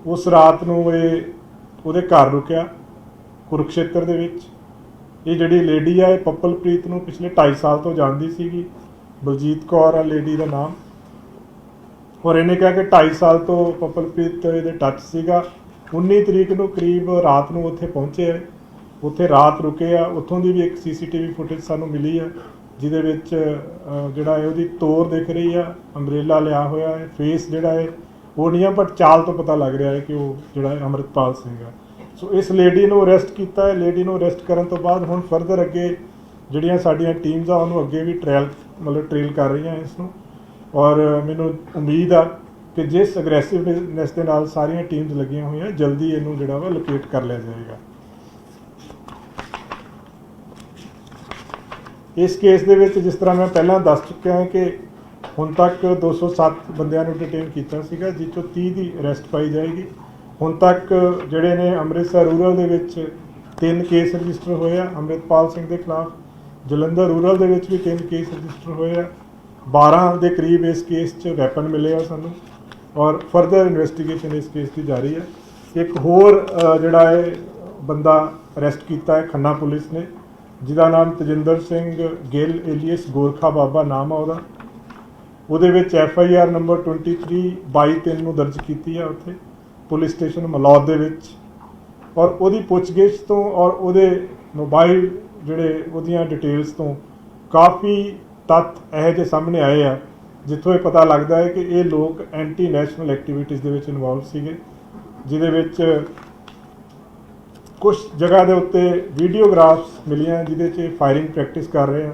ਉਸ ਰਾਤ ਨੂੰ ਇਹ ਉਹਦੇ ਘਰ ਰੁਕਿਆ ਕੁਰੂਕਸ਼ੇਤਰ ਦੇ ਵਿੱਚ। ਇਹ ਜਿਹੜੀ ਲੇਡੀ ਆ ਇਹ ਪੱਪਲਪ੍ਰੀਤ ਨੂੰ ਪਿਛਲੇ 2.5 ਸਾਲ ਤੋਂ ਜਾਣਦੀ ਸੀਗੀ। ਬਲਜੀਤ ਕੌਰ ਆ ਲੇਡੀ ਦਾ ਨਾਮ। ਔਰ ਇਹਨੇ ਕਿਹਾ ਕਿ 2.5 ਸਾਲ ਤੋਂ ਪੱਪਲਪ੍ਰੀਤ ਇਹਦੇ ਟੱਚ ਸੀਗਾ। 19 ਤਰੀਕ ਨੂੰ ਕਰੀਬ ਰਾਤ ਨੂੰ ਉੱਥੇ ਪਹੁੰਚੇ ਆ, ਉੱਥੇ ਰਾਤ ਰੁਕੇ ਆ। ਉੱਥੋਂ ਦੀ ਵੀ ਇੱਕ CCTV ਫੁਟੇਜ ਸਾਨੂੰ ਮਿਲੀ ਆ, ਜਿਹਦੇ ਵਿੱਚ ਜਿਹੜਾ ਹੈ ਉਹਦੀ ਤੋਰ ਦਿਖ ਰਹੀ ਆ, ਅੰਬਰੇਲਾ ਲਿਆ ਹੋਇਆ ਹੈ, ਫੇਸ ਜਿਹੜਾ ਹੈ ਉਹ ਨਹੀਂ ਆ, ਬਟ ਚਾਲ ਤੋਂ ਪਤਾ ਲੱਗ ਰਿਹਾ ਹੈ ਕਿ ਉਹ ਜਿਹੜਾ ਹੈ ਅੰਮ੍ਰਿਤਪਾਲ ਸਿੰਘ ਆ। ਸੋ ਇਸ ਲੇਡੀ ਨੂੰ ਅਰੈਸਟ ਕੀਤਾ ਹੈ। ਲੇਡੀ ਨੂੰ ਅਰੈਸਟ ਕਰਨ ਤੋਂ ਬਾਅਦ ਹੁਣ ਫਰਦਰ ਅੱਗੇ ਜਿਹੜੀਆਂ ਸਾਡੀਆਂ ਟੀਮਸ ਆ ਉਹਨੂੰ ਅੱਗੇ ਵੀ ਟ੍ਰੇਲ ਕਰ ਰਹੀਆਂ ਇਸ ਨੂੰ। ਔਰ ਮੈਨੂੰ ਉਮੀਦ ਆ ਕਿ ਜਿਸ ਅਗਰੈਸਿਵਨੈਸ ਦੇ ਨਾਲ ਸਾਰੀਆਂ ਟੀਮਸ ਲੱਗੀਆਂ ਹੋਈਆਂ, ਜਲਦੀ ਇਹਨੂੰ ਜਿਹੜਾ ਵਾ ਲੋਕੇਟ ਕਰ ਲਿਆ ਜਾਏਗਾ। ਇਸ ਕੇਸ ਦੇ ਵਿੱਚ ਜਿਸ ਤਰ੍ਹਾਂ ਮੈਂ ਪਹਿਲਾਂ ਦੱਸ ਚੁੱਕਿਆ ਹਾਂ ਕਿ ਹੁਣ ਤੱਕ 207 ਬੰਦਿਆਂ ਨੂੰ ਡਿਟੇਨ ਕੀਤਾ ਸੀਗਾ, ਜਿਸ ਚੋਂ 30 ਦੀ ਅਰੈਸਟ ਪਾਈ ਜਾਏਗੀ। ਹੁਣ ਤੱਕ ਜਿਹੜੇ ਨੇ ਅੰਮ੍ਰਿਤਸਰ ਰੂਰਲ ਦੇ ਵਿੱਚ 3 ਕੇਸ ਰਜਿਸਟਰ ਹੋਏ ਆ ਅੰਮ੍ਰਿਤਪਾਲ ਸਿੰਘ ਦੇ ਖਿਲਾਫ। ਜਲੰਧਰ ਰੂਰਲ ਦੇ ਵਿੱਚ ਵੀ 3 ਕੇਸ ਰਜਿਸਟਰ ਹੋਏ ਆ। 12 ਦੇ ਕਰੀਬ ਇਸ ਕੇਸ 'ਚ ਵੈਪਨ ਮਿਲੇ ਆ ਸਾਨੂੰ, ਔਰ ਫਰਦਰ ਇਨਵੈਸਟੀਗੇਸ਼ਨ ਇਸ ਕੇਸ ਦੀ ਜਾਰੀ ਹੈ। ਇੱਕ ਹੋਰ ਜਿਹੜਾ ਹੈ ਬੰਦਾ ਅਰੈਸਟ ਕੀਤਾ ਹੈ ਖੰਨਾ ਪੁਲਿਸ ਨੇ, ਜਿਹਦਾ ਨਾਮ ਤਜਿੰਦਰ ਸਿੰਘ ਗਿੱਲ ਏਲੀਅਸ ਗੋਰਖਾ ਬਾਬਾ ਨਾਮ ਆ ਉਹਦਾ। ਉਹਦੇ ਵਿੱਚ FIR ਨੰਬਰ 23/22/3 ਨੂੰ ਦਰਜ ਕੀਤੀ ਆ ਉੱਥੇ ਪੁਲਿਸ ਸਟੇਸ਼ਨ ਮਲੌਦ ਦੇ ਵਿੱਚ। ਔਰ ਉਹਦੀ ਪੁੱਛਗਿੱਛ ਤੋਂ ਔਰ ਉਹਦੇ ਮੋਬਾਈਲ ਜਿਹੜੇ ਉਹਦੀਆਂ ਡਿਟੇਲਸ ਤੋਂ ਕਾਫੀ ਤੱਥ ਇਹੋ ਜਿਹੇ ਸਾਹਮਣੇ ਆਏ ਆ, ਜਿੱਥੋਂ ਇਹ ਪਤਾ ਲੱਗਦਾ ਹੈ ਕਿ ਇਹ ਲੋਕ ਐਂਟੀ ਨੈਸ਼ਨਲ ਐਕਟੀਵਿਟੀਜ਼ ਦੇ ਵਿੱਚ ਇਨਵੋਲਵ ਸੀਗੇ, ਜਿਹਦੇ ਵਿੱਚ ਕੁਝ ਜਗ੍ਹਾ ਦੇ ਉੱਤੇ ਵੀਡੀਓਗ੍ਰਾਫਸ ਮਿਲੀਆਂ ਜਿਹਦੇ 'ਚ ਫਾਇਰਿੰਗ ਪ੍ਰੈਕਟਿਸ ਕਰ ਰਹੇ ਆ।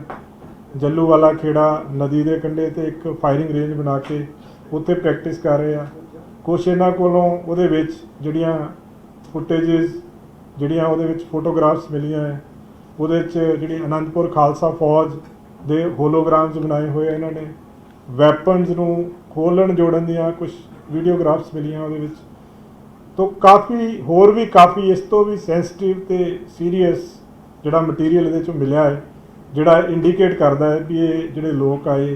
ਜੱਲੂਵਾਲਾ ਖੇੜਾ ਨਦੀ ਦੇ ਕੰਢੇ ਤੇ ਇੱਕ ਫਾਇਰਿੰਗ ਰੇਂਜ ਬਣਾ ਕੇ ਉੱਥੇ ਪ੍ਰੈਕਟਿਸ ਕਰ ਰਹੇ ਆ। ਕੁਛ ਇਹਨਾਂ ਕੋਲੋਂ ਉਹਦੇ ਵਿੱਚ ਜਿਹੜੀਆਂ ਫੁਟੇਜਿਸ ਜਿਹੜੀਆਂ ਉਹਦੇ ਵਿੱਚ ਫੋਟੋਗ੍ਰਾਫਸ ਮਿਲੀਆਂ ਹੈ, ਉਹਦੇ 'ਚ ਜਿਹੜੀ ਅਨੰਦਪੁਰ ਖਾਲਸਾ ਫੌਜ ਦੇ ਹੋਲੋਗ੍ਰਾਮਸ ਬਣਾਏ ਹੋਏ ਇਹਨਾਂ ਨੇ। ਵੈਪਨਸ ਨੂੰ ਖੋਲ੍ਹਣ ਜੋੜਨ ਦੀਆਂ ਕੁਝ ਵੀਡੀਓਗ੍ਰਾਫਸ ਮਿਲੀਆਂ ਉਹਦੇ ਵਿੱਚ। ਤੋਂ ਕਾਫੀ ਹੋਰ ਵੀ ਕਾਫੀ ਇਸ ਤੋਂ ਵੀ ਸੈਂਸਿਟਿਵ ਤੇ ਸੀਰੀਅਸ ਜਿਹੜਾ ਮਟੀਰੀਅਲ ਇਹਦੇ 'ਚੋਂ ਮਿਲਿਆ ਹੈ, ਜਿਹੜਾ ਇੰਡੀਕੇਟ ਕਰਦਾ ਹੈ ਵੀ ਇਹ ਜਿਹੜੇ ਲੋਕ ਆਏ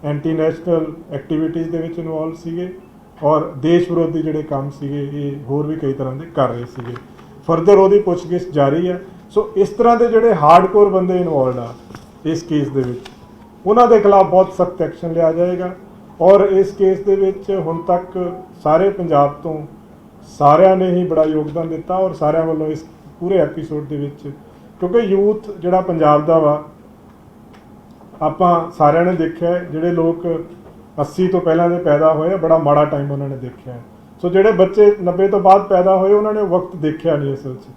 ਐਂਟੀ ਨੈਸ਼ਨਲ ਐਕਟੀਵਿਟੀਜ਼ ਦੇ ਵਿੱਚ ਇਨਵੋਲਵ ਸੀਗੇ ਔਰ ਦੇਸ਼ ਵਿਰੋਧੀ ਜਿਹੜੇ ਕੰਮ ਸੀਗੇ ਇਹ ਹੋਰ ਵੀ ਕਈ ਤਰ੍ਹਾਂ ਦੇ ਕਰ ਰਹੇ ਸੀਗੇ। ਫਰਦਰ ਉਹਦੀ ਪੁੱਛਗਿੱਛ ਜਾਰੀ ਹੈ। ਸੋ ਇਸ ਤਰ੍ਹਾਂ ਦੇ ਜਿਹੜੇ ਹਾਰਡਕੋਰ ਬੰਦੇ ਇਨਵੋਲਵਡ ਆ ਇਸ ਕੇਸ ਦੇ ਵਿੱਚ, ਉਹਨਾਂ ਦੇ ਖਿਲਾਫ ਬਹੁਤ ਸਖਤ ਐਕਸ਼ਨ ਲਿਆ ਜਾਏਗਾ। ਔਰ ਇਸ ਕੇਸ ਦੇ ਵਿੱਚ ਹੁਣ ਤੱਕ ਸਾਰੇ ਪੰਜਾਬ ਤੋਂ ਸਾਰਿਆਂ ਨੇ ਹੀ ਬੜਾ ਯੋਗਦਾਨ ਦਿੱਤਾ ਔਰ ਸਾਰਿਆਂ ਵੱਲੋਂ ਇਸ ਪੂਰੇ ਐਪੀਸੋਡ ਦੇ ਵਿੱਚ, ਕਿਉਂਕਿ ਯੂਥ ਜਿਹੜਾ ਪੰਜਾਬ ਦਾ ਵਾ, ਆਪਾਂ ਸਾਰਿਆਂ ਨੇ ਦੇਖਿਆ ਜਿਹੜੇ ਲੋਕ 80 ਤੋਂ ਪਹਿਲਾਂ ਦੇ ਪੈਦਾ ਹੋਏ, ਬੜਾ ਮਾੜਾ ਟਾਈਮ ਉਹਨਾਂ ਨੇ ਦੇਖਿਆ। ਸੋ ਜਿਹੜੇ ਬੱਚੇ 90 ਤੋਂ ਬਾਅਦ ਪੈਦਾ ਹੋਏ, ਉਹਨਾਂ ਨੇ ਵਕਤ ਦੇਖਿਆ ਨਹੀਂ ਅਸਲ 'ਚ,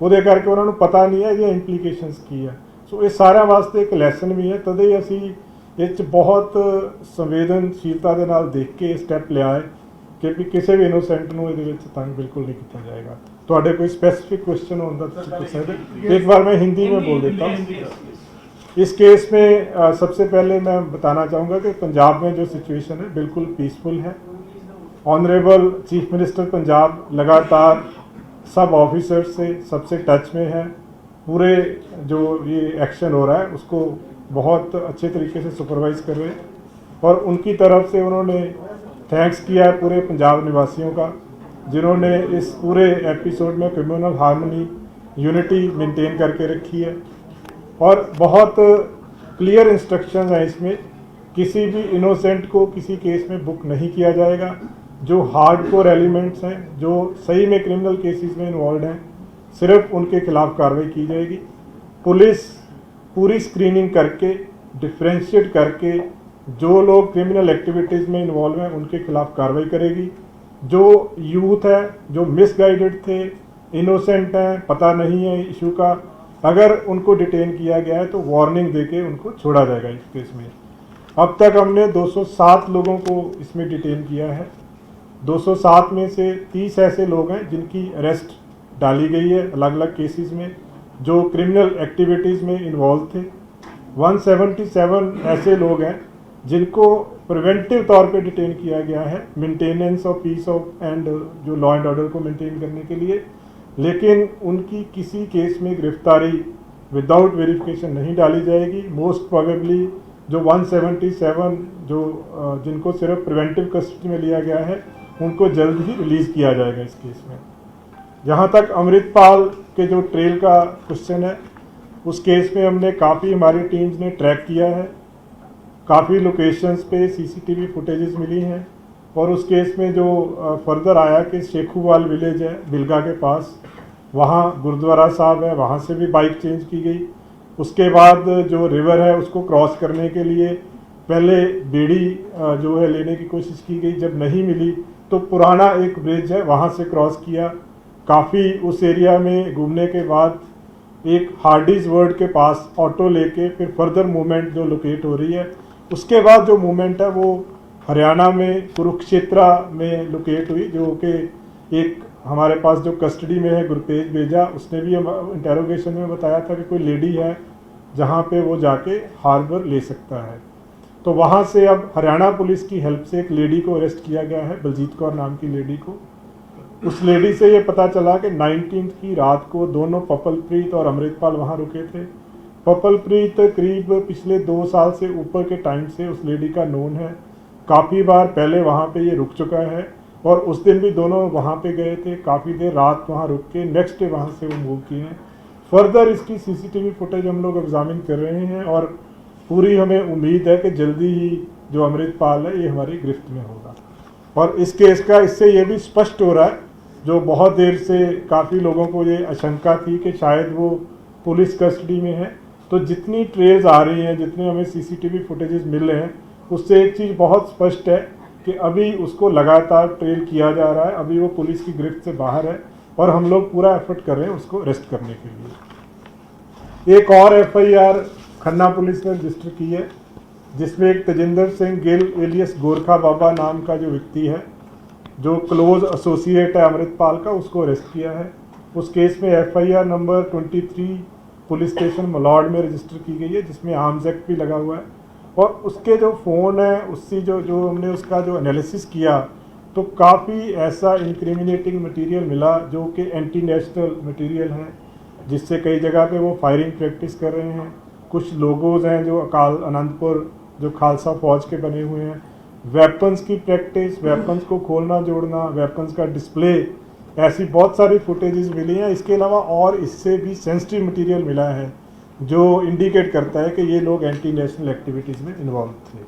ਉਹਦੇ ਕਰਕੇ ਉਹਨਾਂ ਨੂੰ ਪਤਾ ਨਹੀਂ ਹੈ ਇਹਦੀਆਂ ਇੰਪਲੀਕੇਸ਼ਨਸ ਕੀ ਹੈ। ਸੋ ਇਹ ਸਾਰਿਆਂ ਵਾਸਤੇ ਇੱਕ ਲੈਸਨ ਵੀ ਹੈ। ਤਦੇ ਹੀ ਅਸੀਂ ਇਹ 'ਚ ਬਹੁਤ ਸੰਵੇਦਨਸ਼ੀਲਤਾ ਦੇ ਨਾਲ ਦੇਖ ਕੇ ਇਹ ਸਟੈਪ ਲਿਆ ਹੈ ਕਿ ਵੀ ਕਿਸੇ ਵੀ ਇਨੋਸੈਂਟ ਨੂੰ ਇਹਦੇ ਵਿੱਚ ਤੰਗ ਬਿਲਕੁਲ नहीं ਕੀਤਾ ਜਾਏਗਾ। ਤੁਹਾਡੇ ਕੋਈ स्पेसिफिक क्वेश्चन होता तो पूछ सकते। एक बार मैं हिंदी में बोल देता हूँ। इस केस में सबसे पहले मैं बताना चाहूँगा कि पंजाब में जो सिचुएशन है बिल्कुल पीसफुल है। ऑनरेबल चीफ मिनिस्टर पंजाब लगातार सब ऑफिसर से सबसे टच में है। पूरे जो ये एक्शन हो रहा है उसको बहुत अच्छे तरीके से सुपरवाइज कर रहे हैं और उनकी तरफ से उन्होंने थैंक्स किया है पूरे पंजाब निवासियों का, जिन्होंने इस पूरे एपिसोड में कम्युनल हार्मनी यूनिटी मेंटेन करके रखी है। और बहुत क्लियर इंस्ट्रक्शंस हैं इसमें, किसी भी इनोसेंट को किसी केस में बुक नहीं किया जाएगा। जो हार्डकोर एलिमेंट्स हैं, जो सही में क्रिमिनल केसेस में इन्वॉल्व हैं, सिर्फ उनके खिलाफ कार्रवाई की जाएगी। पुलिस पूरी स्क्रीनिंग करके डिफ्रेंशिएट करके जो लोग क्रिमिनल एक्टिविटीज़ में इन्वॉल्व हैं उनके खिलाफ कार्रवाई करेगी। जो यूथ है, जो मिसगाइडेड थे, इनोसेंट हैं, पता नहीं है इशू का, अगर उनको डिटेन किया गया है तो वार्निंग देके उनको छोड़ा जाएगा इस केस में। अब तक हमने 207 लोगों को इसमें डिटेन किया है। 207 में से 30 ऐसे लोग हैं जिनकी अरेस्ट डाली गई है अलग अलग केसेस में, जो क्रिमिनल एक्टिविटीज़ में इन्वॉल्व थे। 177 ऐसे लोग हैं जिनको प्रिवेंटिव तौर पे डिटेन किया गया है maintenance of peace of and जो लॉ एंड ऑर्डर को मेंटेन करने के लिए, लेकिन उनकी किसी केस में गिरफ्तारी विदाउट वेरिफिकेशन नहीं डाली जाएगी। मोस्ट प्रोबेबली जो 177 जो जिनको सिर्फ प्रिवेंटिव कस्टडी में लिया गया है उनको जल्द ही रिलीज़ किया जाएगा इस केस में। जहाँ तक अमृतपाल के जो ट्रेल का क्वेश्चन है, उस केस में हमने काफ़ी हमारी टीम्स ने ट्रैक किया है। काफ़ी लोकेशंस पे सीसीटीवी फुटेजेस मिली हैं और उस केस में जो फर्दर आया कि शेखुवाल विलेज है बिलगा के पास, वहाँ गुरुद्वारा साहब है, वहाँ से भी बाइक चेंज की गई। उसके बाद जो रिवर है उसको क्रॉस करने के लिए पहले बेड़ी जो है लेने की कोशिश की गई, जब नहीं मिली तो पुराना एक ब्रिज है वहाँ से क्रॉस किया। काफ़ी उस एरिया में घूमने के बाद एक हार्डीज वर्ड के पास ऑटो लेके फिर फर्दर मूवमेंट जो लोकेट हो रही है, उसके बाद जो मूवमेंट है वो हरियाणा में कुरुक्षेत्रा में लोकेट हुई, जो कि एक हमारे पास जो कस्टडी में है गुरतेज बेजा, उसने भी इंटेरोगेशन में बताया था कि कोई लेडी है जहाँ पे वो जाके हार्बर ले सकता है। तो वहाँ से अब हरियाणा पुलिस की हेल्प से एक लेडी को अरेस्ट किया गया है, बलजीत कौर नाम की लेडी को। उस लेडी से ये पता चला कि 19 की रात को दोनों पपलप्रीत और अमृतपाल वहाँ रुके थे। पपलप्रीत करीब पिछले 2 साल से ऊपर के टाइम से उस लेडी का नोन है, काफ़ी बार पहले वहाँ पे ये रुक चुका है और उस दिन भी दोनों वहाँ पे गए थे, काफ़ी देर रात वहाँ रुक के नेक्स्ट डे वहाँ से वो मूव किए हैं। फर्दर इसकी सीसीटीवी फुटेज हम लोग एग्जामिन कर रहे हैं और पूरी हमें उम्मीद है कि जल्दी ही जो अमृतपाल है ये हमारी गिरफ्त में होगा। और इस केस का इससे ये भी स्पष्ट हो रहा है, जो बहुत देर से काफ़ी लोगों को ये आशंका थी कि शायद वो पुलिस कस्टडी में है, तो जितनी ट्रेल्स आ रही हैं, जितने हमें सीसीटीवी फुटेजेस मिल रहे हैं, उससे एक चीज़ बहुत स्पष्ट है कि अभी उसको लगातार ट्रेल किया जा रहा है, अभी वो पुलिस की गिरफ्त से बाहर है और हम लोग पूरा एफर्ट कर रहे हैं उसको अरेस्ट करने के लिए। एक और एफआईआर खन्ना पुलिस ने रजिस्टर की है, जिसमें एक तेजिंदर सिंह गिल एलियस गोरखा बाबा नाम का जो व्यक्ति है, जो क्लोज एसोसिएट है अमृतपाल का, उसको अरेस्ट किया है। उस केस में एफआईआर नंबर 23 पुलिस स्टेशन मलौड में रजिस्टर की गई है, जिसमें आर्म्स एक्ट भी लगा हुआ है। और उसके जो फ़ोन है उससे जो हमने उसका जो एनालिसिस किया तो काफ़ी ऐसा इंक्रिमिनेटिंग मटेरियल मिला जो कि एंटी नेशनल मटेरियल है, जिससे कई जगह पे वो फायरिंग प्रैक्टिस कर रहे हैं। कुछ लोगोज हैं जो अकाल आनंदपुर जो खालसा फौज के बने हुए हैं। वेपन्स की प्रैक्टिस, वेपन्स को खोलना जोड़ना, वेपन्स का डिस्प्ले, ऐसी बहुत सारी फुटेजेस मिली हैं। इसके अलावा और इससे भी सेंसिटिव मटेरियल मिला है जो इंडिकेट करता है कि ये लोग एंटी नेशनल एक्टिविटीज़ में इन्वॉल्व थे।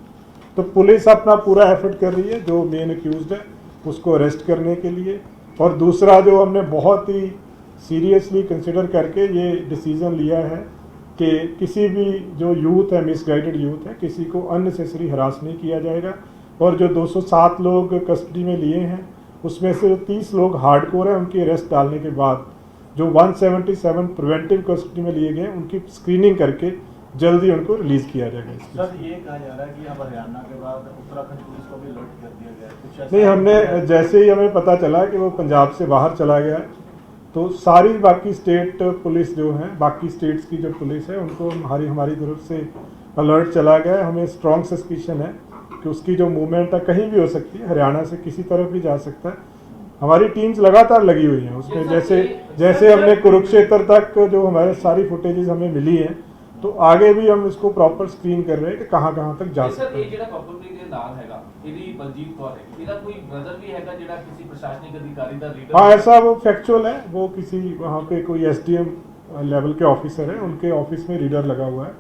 तो पुलिस अपना पूरा एफर्ट कर रही है जो मेन अक्यूज्ड है उसको अरेस्ट करने के लिए। और दूसरा जो हमने बहुत ही सीरियसली कंसिडर करके ये डिसीज़न लिया है कि किसी भी जो यूथ है, मिसगाइडेड यूथ है, किसी को अननेसेसरी हरास नहीं किया जाएगा। और जो 207 लोग कस्टडी में लिए हैं उसमें से 30 लोग हार्डकोर हैं, उनकी अरेस्ट डालने के बाद जो 177 प्रिवेंटिव कस्टडी में लिए गए उनकी स्क्रीनिंग करके जल्दी उनको रिलीज किया जाएगा। सर ये कहा जा रहा है कि अब हरियाणा के बाद उत्तराखंड पुलिस को भी अलर्ट कर दिया गया है, कुछ नहीं, हमने जैसे ही हमें पता चला कि वो पंजाब से बाहर चला गया तो सारी बाकी स्टेट पुलिस जो है, बाकी स्टेट्स की जो पुलिस है, उनको हमारी तरफ से अलर्ट चला गया है। हमें स्ट्रॉन्ग सस्पिशन है कि उसकी जो मूवमेंट है कहीं भी हो सकती है, हरियाणा से किसी तरफ भी जा सकता है। हमारी टीम्स लगातार लगी हुई हैं उसमें, जैसे हमने कुरुक्षेत्र तक जो हमारे सारी फुटेजेस हमें मिली हैं, तो आगे भी हम इसको प्रॉपर स्क्रीन कर रहे हैं कि कहाँ तक जा सकते हैं। ਇਹ ਜਿਹੜਾ ਕਪਲਪ੍ਰੀਤ ਦੇ ਨਾਲ ਹੈਗਾ, ਇਹਦੀ ਬਲਜੀਤ ਕੌਰ ਹੈ, ਇਹਦਾ ਕੋਈ ਬ੍ਰਦਰ ਵੀ ਹੈਗਾ ਜਿਹੜਾ ਕਿਸੇ ਪ੍ਰਸ਼ਾਸनिक अधिकारी ਦਾ लीडर? हाँ, ऐसा वो फैक्चुअल है। वो किसी वहाँ पे कोई SDM लेवल के ऑफिसर है, उनके ऑफिस में रीडर लगा हुआ है।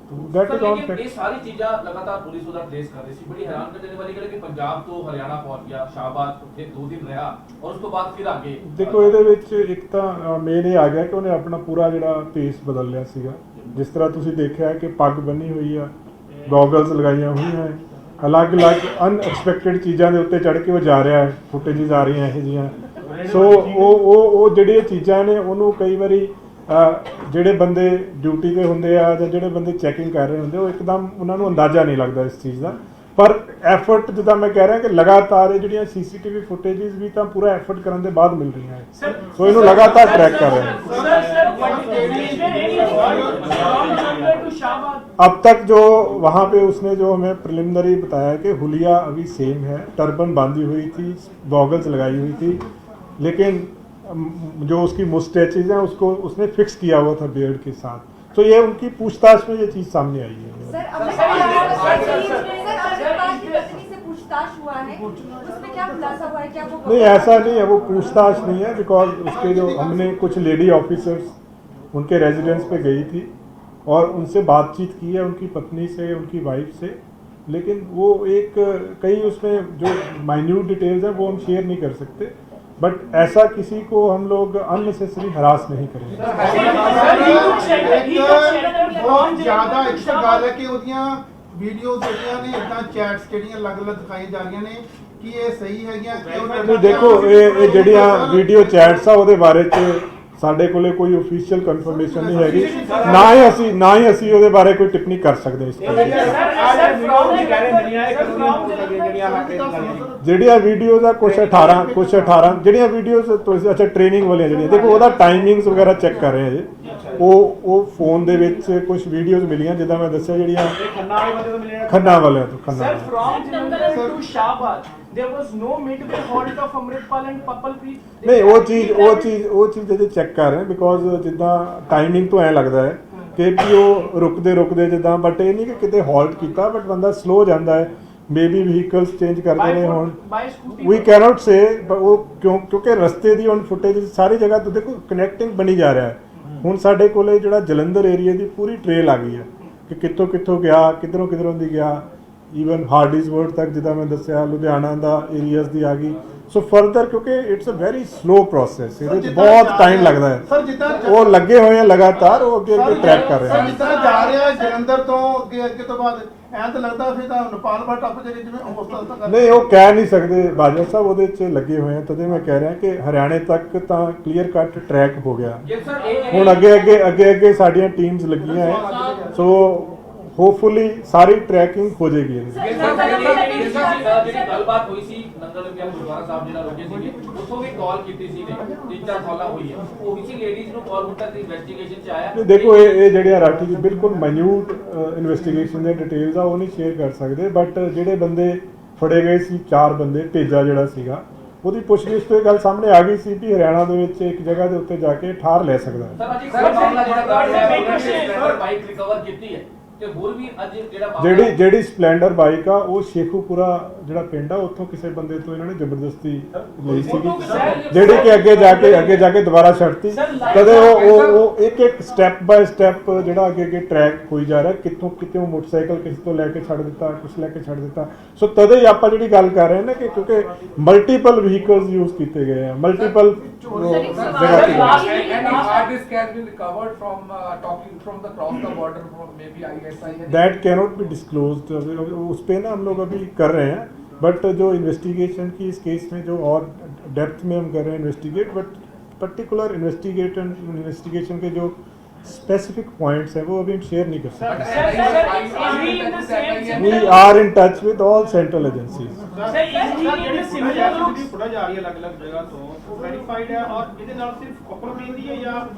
तो दैट इज ऑल लेकिन ये सारी चीज़ा लगातार पुलिस ਉਹਦਾ ट्रेस कर रही थी। बड़ी हैरान कर देने वाली ਗੱਲ कि पंजाब तो हरियाणा पहुंच गया, शाहबाद ਉੱਥੇ 2 दिन रहा और ਉਸ ਤੋਂ ਬਾਅਦ ਫਿਰ ਅੱਗੇ। ਦੇਖੋ ਇਹਦੇ ਵਿੱਚ ਇੱਕ ਤਾਂ ਮੇਨ ਇਹ ਆ ਗਿਆ ਕਿ ਉਹਨੇ ਆਪਣਾ ਪੂਰਾ ਜਿਹੜਾ ਪੇਸ ਬਦਲ ਲਿਆ ਸੀਗਾ। ਜਿਸ ਤਰ੍ਹਾਂ ਤੁਸੀਂ ਦੇਖਿਆ ਕਿ ਪੱਗ ਬੰਨੀ ਹੋਈ ਆ, ਗੋਗਲਸ ਲਗਾਈਆਂ ਹੋਈਆਂ ਹੈ, ਅਲੱਗ-ਅਲੱਗ ਅਨਐਕਸਪੈਕਟਡ ਚੀਜ਼ਾਂ ਦੇ ਉੱਤੇ ਚੜ੍ਹ ਕੇ ਉਹ ਜਾ ਰਿਹਾ ਹੈ, ਫੁਟੇਜਸ ਆ ਰਹੀਆਂ ਇਹੋ ਜਿਹੀਆਂ। ਸੋ ਉਹ ਜਿਹੜੀਆਂ ਚੀਜ਼ਾਂ ਨੇ ਉਹਨੂੰ ਕਈ ਵਾਰੀ ਜਿਹੜੇ ਬੰਦੇ ਡਿਊਟੀ ਤੇ ਹੁੰਦੇ ਆ ਜਾਂ ਜਿਹੜੇ ਬੰਦੇ ਚੈਕਿੰਗ ਕਰ ਰਹੇ ਹੁੰਦੇ, ਉਹ ਇੱਕਦਮ ਉਹਨਾਂ ਨੂੰ ਅੰਦਾਜ਼ਾ ਨਹੀਂ ਲੱਗਦਾ ਇਸ ਚੀਜ਼ ਦਾ। ਪਰ ਐਫਰਟ ਜਿੱਦਾਂ ਮੈਂ ਕਹਿ ਰਿਹਾ ਕਿ ਲਗਾਤਾਰ ਇਹ ਜਿਹੜੀਆਂ CCTV ਫੁਟੇजेस ਵੀ ਤਾਂ ਪੂਰਾ ਐਫਰਟ ਕਰਨ ਦੇ ਬਾਅਦ ਮਿਲ ਰਹੀਆਂ ਹੈ। ਸੋ ਇਹਨੂੰ ਲਗਾਤਾਰ ਟਰੈਕ ਕਰ ਰਹੇ हैं। अब तक जो वहाँ पे उसने जो हमें प्रिलिमिनरी बताया कि हुलिया अभी सेम है, टर्बन बांधी हुई थी, गॉगल्स लगाई हुई थी, लेकिन जो उसकी मुस्टैचेज हैं उसको उसने फिक्स किया हुआ था बियर्ड के साथ। तो ये उनकी पूछताछ में ये चीज़ सामने आई है। नहीं, ऐसा नहीं है, वो पूछताछ नहीं है। बिकॉज उसके जो हमने कुछ लेडी ऑफिसर्स उनके रेजिडेंस पे गई थी और उनसे बातचीत की है, उनकी पत्नी से, उनकी वाइफ से, लेकिन वो एक कई उसमें जो माइन्यूट डिटेल्स हैं वो हम शेयर नहीं कर सकते। बट ऐसा किसी को हम लोग अननेसेसरी हरास नहीं करेंगे। बहुत ज्यादा एक गल है कि ਉਹਦੀਆਂ ਵੀਡੀਓਜ਼ ਜਿਹੜੀਆਂ ਨੇ ਇਦਾਂ ਚੈਟਸ ਜਿਹੜੀਆਂ ਅਲੱਗ-ਅਲੱਗ ਦਿਖਾਈਆਂ ਜਾ ਰਹੀਆਂ ਨੇ ਕਿ ਇਹ ਸਹੀ ਹੈਗੀਆਂ ਕਿ ਉਹ ਨਹੀਂ, ਦੇਖੋ ਇਹ ਜਿਹੜੀਆਂ ਵੀਡੀਓ ਚੈਟਸ ਆ ਉਹਦੇ ਬਾਰੇ ਚ ਸਾਡੇ ਕੋਲੇ ਕੋਈ ਅਫੀਸ਼ੀਅਲ ਕਨਫਰਮੇਸ਼ਨ ਨਹੀਂ ਹੈਗੀ, ਨਾ ਹੀ ਅਸੀਂ ਉਹਦੇ ਬਾਰੇ ਕੋਈ ਟਿੱਪਣੀ ਕਰ ਸਕਦੇ ਇਸ ਤੇ। ਜਿਹੜੀਆਂ ਵੀਡੀਓਜ਼ ਆ ਕੁਝ 18 ਜਿਹੜੀਆਂ ਵੀਡੀਓਜ਼ ਤੁਸੀਂ ਅੱਛਾ ਟ੍ਰੇਨਿੰਗ ਵਾਲੀਆਂ ਜਿਹੜੀਆਂ, ਦੇਖੋ ਉਹਦਾ ਟਾਈਮਿੰਗਸ ਵਗੈਰਾ ਚੈੱਕ ਕਰ ਰਹੇ ਹਾਂ ਜੀ। ਉਹ ਫੋਨ ਦੇ ਵਿੱਚ ਕੁਝ ਵੀਡੀਓਜ਼ ਮਿਲੀਆਂ ਜਿੱਦਾਂ ਮੈਂ ਦੱਸਿਆ, ਜਿਹੜੀਆਂ ਖੰਨਾ ਵਾਲਿਆਂ ਤੋਂ There was no midway halt of Amritpal and Kapalpreet. ਨਹੀਂ, ਉਹ ਚੀਜ਼ ਇਹਦੇ ਚੈੱਕ ਕਰ ਰਹੇ ਬਿਕੋਜ਼ ਜਿੱਦਾਂ ਟਾਈਮਿੰਗ ਤੋਂ ਐ ਲੱਗਦਾ ਹੈ ਕਿ ਉਹ ਰੁਕਦੇ ਜਿੱਦਾਂ, ਬਟ ਇਹ ਨਹੀਂ ਕਿ ਕਿਤੇ ਹਾਲਟ ਕੀਤਾ, ਬਟ ਬੰਦਾ ਸਲੋ ਜਾਂਦਾ ਹੈ, ਮੇਬੀ ਵਹੀਕਲਸ ਚੇਂਜ ਕਰਦੇ ਨੇ ਹੁਣ, ਵੀ ਕੈਨੋਟ ਸੇ। ਉਹ ਕਿਉਂਕਿ ਰਸਤੇ ਦੀ ਹੁਣ ਫੁਟੇਜ ਸਾਰੀ ਜਗ੍ਹਾ ਤੋਂ ਦੇਖੋ ਕਨੈਕਟਿੰਗ ਬਣੀ ਜਾ ਰਿਹਾ ਹੈ। ਹੁਣ ਸਾਡੇ ਕੋਲੇ ਜਿਹੜਾ ਜਲੰਧਰ ਏਰੀਆ ਦੀ ਪੂਰੀ ਟ੍ਰੇਲ ਆ ਗਈ ਹੈ ਕਿ ਕਿੱਥੋਂ ਗਿਆ, ਕਿੱਧਰੋਂ ਦੀ ਗਿਆ, ਈਵਨ ਹਾਰਡਿਸਵਰਡ ਤੱਕ ਜਿੱਦਾਂ ਮੈਂ ਦੱਸਿਆ, ਲੁਧਿਆਣਾ ਦਾ ਏਰੀਆਜ਼ ਦੀ ਆ ਗਈ। ਸੋ ਫਰਦਰ ਕਿਉਂਕਿ it's a very slow process, ਇਹਦੇ ਵਿੱਚ ਬਹੁਤ ਟਾਈਮ ਲੱਗਦਾ ਹੈ। ਸਰ ਜਿੱਦਾਂ ਉਹ ਲੱਗੇ ਹੋਏ ਆ ਲਗਾਤਾਰ, ਉਹ ਅੱਗੇ ਟਰੈਕ ਕਰ ਰਹੇ ਸਰ ਆ। ਜਿੱਦਾਂ ਜਾ ਰਿਹਾ ਜਲੰਧਰ ਤੋਂ ਅੱਗੇ ਤੋਂ ਬਾਅਦ ਐਂ ਤਾਂ ਲੱਗਦਾ ਫਿਰ ਤਾਂ ਨੇਪਾਲ ਵੱਲ ਟੱਪ ਜਾਏਗੀ ਜਿਵੇਂ ਹੌਸਟਲ ਤੱਕ। ਨਹੀਂ, ਉਹ ਕਹਿ ਨਹੀਂ ਸਕਦੇ ਬਾਜਵਾ ਸਾਹਿਬ, ਉਹਦੇ 'ਚ ਲੱਗੇ ਹੋਏ ਆ। ਤਦੇ ਮੈਂ ਕਹਿ ਰਿਹਾ ਕਿ ਹਰਿਆਣੇ ਤੱਕ ਤਾਂ ਕਲੀਅਰ ਕੱਟ ਟਰੈਕ ਹੋ ਗਿਆ। ਹੁਣ ਅੱਗੇ ਸਾਡੀਆਂ ਟੀਮਸ ਲੱਗੀਆਂ ਹੈ। ਸੋ ਹੋਪਫੁਲੀ ਸਾਰੀ ਟਰੈਕਿੰਗ ਹੋ ਜਾਏਗੀ। ਜਿਹੜੀ ਗੱਲਬਾਤ ਹੋਈ ਸੀ ਨੰਗਲ ਵਿਆਹ ਗੁਰਦੁਆਰਾ ਸਾਹਿਬ ਜਿਹੜਾ ਰੁਕੇ ਸੀਗੇ, ਉੱਥੋਂ ਵੀ ਕਾਲ ਕੀਤੀ ਸੀ ਨੇ 3-4 ਸਾਲਾਂ ਹੋਈ ਹੈ, ਉਹ ਵੀ ਲੇਡੀਜ਼ ਨੂੰ ਕਾਲ ਹੁੰਦਾ ਤੇ ਇਨਵੈਸਟੀਗੇਸ਼ਨ ਚ ਆਇਆ। ਦੇਖੋ ਇਹ ਜਿਹੜੀਆਂ ਰਾਠੀ ਜੀ ਬਿਲਕੁਲ ਮਾਈਨਿਊਟ ਇਨਵੈਸਟੀਗੇਸ਼ਨ ਦੇ ਡਿਟੇਲਸ ਆ ਉਹ ਨਹੀਂ ਸ਼ੇਅਰ ਕਰ ਸਕਦੇ, ਬਟ ਜਿਹੜੇ ਬੰਦੇ ਫੜੇ ਗਏ ਸੀ 4 ਬੰਦੇ, ਤੇਜਾ ਜਿਹੜਾ ਸੀਗਾ, ਉਹਦੀ ਪੁੱਛਗਿੱਛ ਤੋਂ ਇਹ ਗੱਲ ਸਾਹਮਣੇ ਆ ਗਈ ਸੀ ਕਿ ਹਰਿਆਣਾ ਦੇ ਵਿੱਚ ਇੱਕ ਜਗ੍ਹਾ ਦੇ ਉੱਤੇ ਜਾ ਕੇ ਠਾਰ ਲੈ ਸਕਦਾ ਹੈ। ਸਰ ਅੱਜ ਮਾਮਲਾ ਜਿਹੜਾ ਗਾਰਡ ਹੈ ਬਾਈਕ ਰਿਕਵਰ ਕੀਤੀ ਹੈ ਤੇ ਹੋਰ ਵੀ ਅੱਜ ਜਿਹੜਾ ਜਿਹੜੀ ਸਪਲੈਂਡਰ ਬਾਈਕ ਆ ਉਹ ਸ਼ੇਖੂਪੁਰਾ ਜਿਹੜਾ ਪਿੰਡ ਆ ਉੱਥੋਂ ਕਿਸੇ ਬੰਦੇ ਤੋਂ ਇਹਨਾਂ ਨੇ ਜ਼ਬਰਦਸਤੀ ਲਈ ਸੀਗੀ, ਜਿਹੜੀ ਕਿ ਅੱਗੇ ਜਾ ਕੇ ਦੁਬਾਰਾ ਛੱਡਤੀ। ਕਦੇ ਉਹ ਇੱਕ ਸਟੈਪ ਬਾਏ ਸਟੈਪ ਜਿਹੜਾ ਅੱਗੇ ਟਰੈਕ ਹੋਈ ਜਾ ਰਿਹਾ, ਕਿਤੋਂ ਮੋਟਰਸਾਈਕਲ ਕਿਸੇ ਤੋਂ ਲੈ ਕੇ ਛੱਡ ਦਿੱਤਾ, ਕੁਛ ਲੈ ਕੇ ਛੱਡ ਦਿੱਤਾ। ਸੋ ਤਦੇ ਹੀ ਆਪਾਂ ਜਿਹੜੀ ਗੱਲ ਕਰ ਰਹੇ ਨੇ ਕਿ ਕਿਉਂਕਿ ਮਲਟੀਪਲ ਵਹੀਕਲਸ ਯੂਜ਼ ਕੀਤੇ ਗਏ ਆ, ਮਲਟੀਪਲ ਜਗ੍ਹਾ ਤੇ। hard disk has been recovered from talking from the cross the border from maybe ISI. That cannot be disclosed. उस पे ना हम लोग अभी कर रहे हैं, बट जो इन्वेस्टिगेशन की इस केस में जो और डेप्थ में हम कर रहे हैं इन्वेस्टिगेट, बट पर्टिकुलर इन्वेस्टिगेशन के जो स्पेसिफिक पॉइंट्स हैं वो अभी हम शेयर नहीं कर सकते। We are in touch with all central agencies. ਜਿਹੜੀ ਫੁਟੇਜ ਆ ਰਹੀ ਹੈ ਅਲੱਗ-ਅਲੱਗ ਜਗ੍ਹਾ ਤੋਂ ਵੈਰੀਫਾਈਡ ਹੈ ਔਰ ਇਹਦੇ ਨਾਲ ਸਿਰਫ ਪੱਪਲ ਮਹਿੰਦੀ ਹੈ ਜਾਂ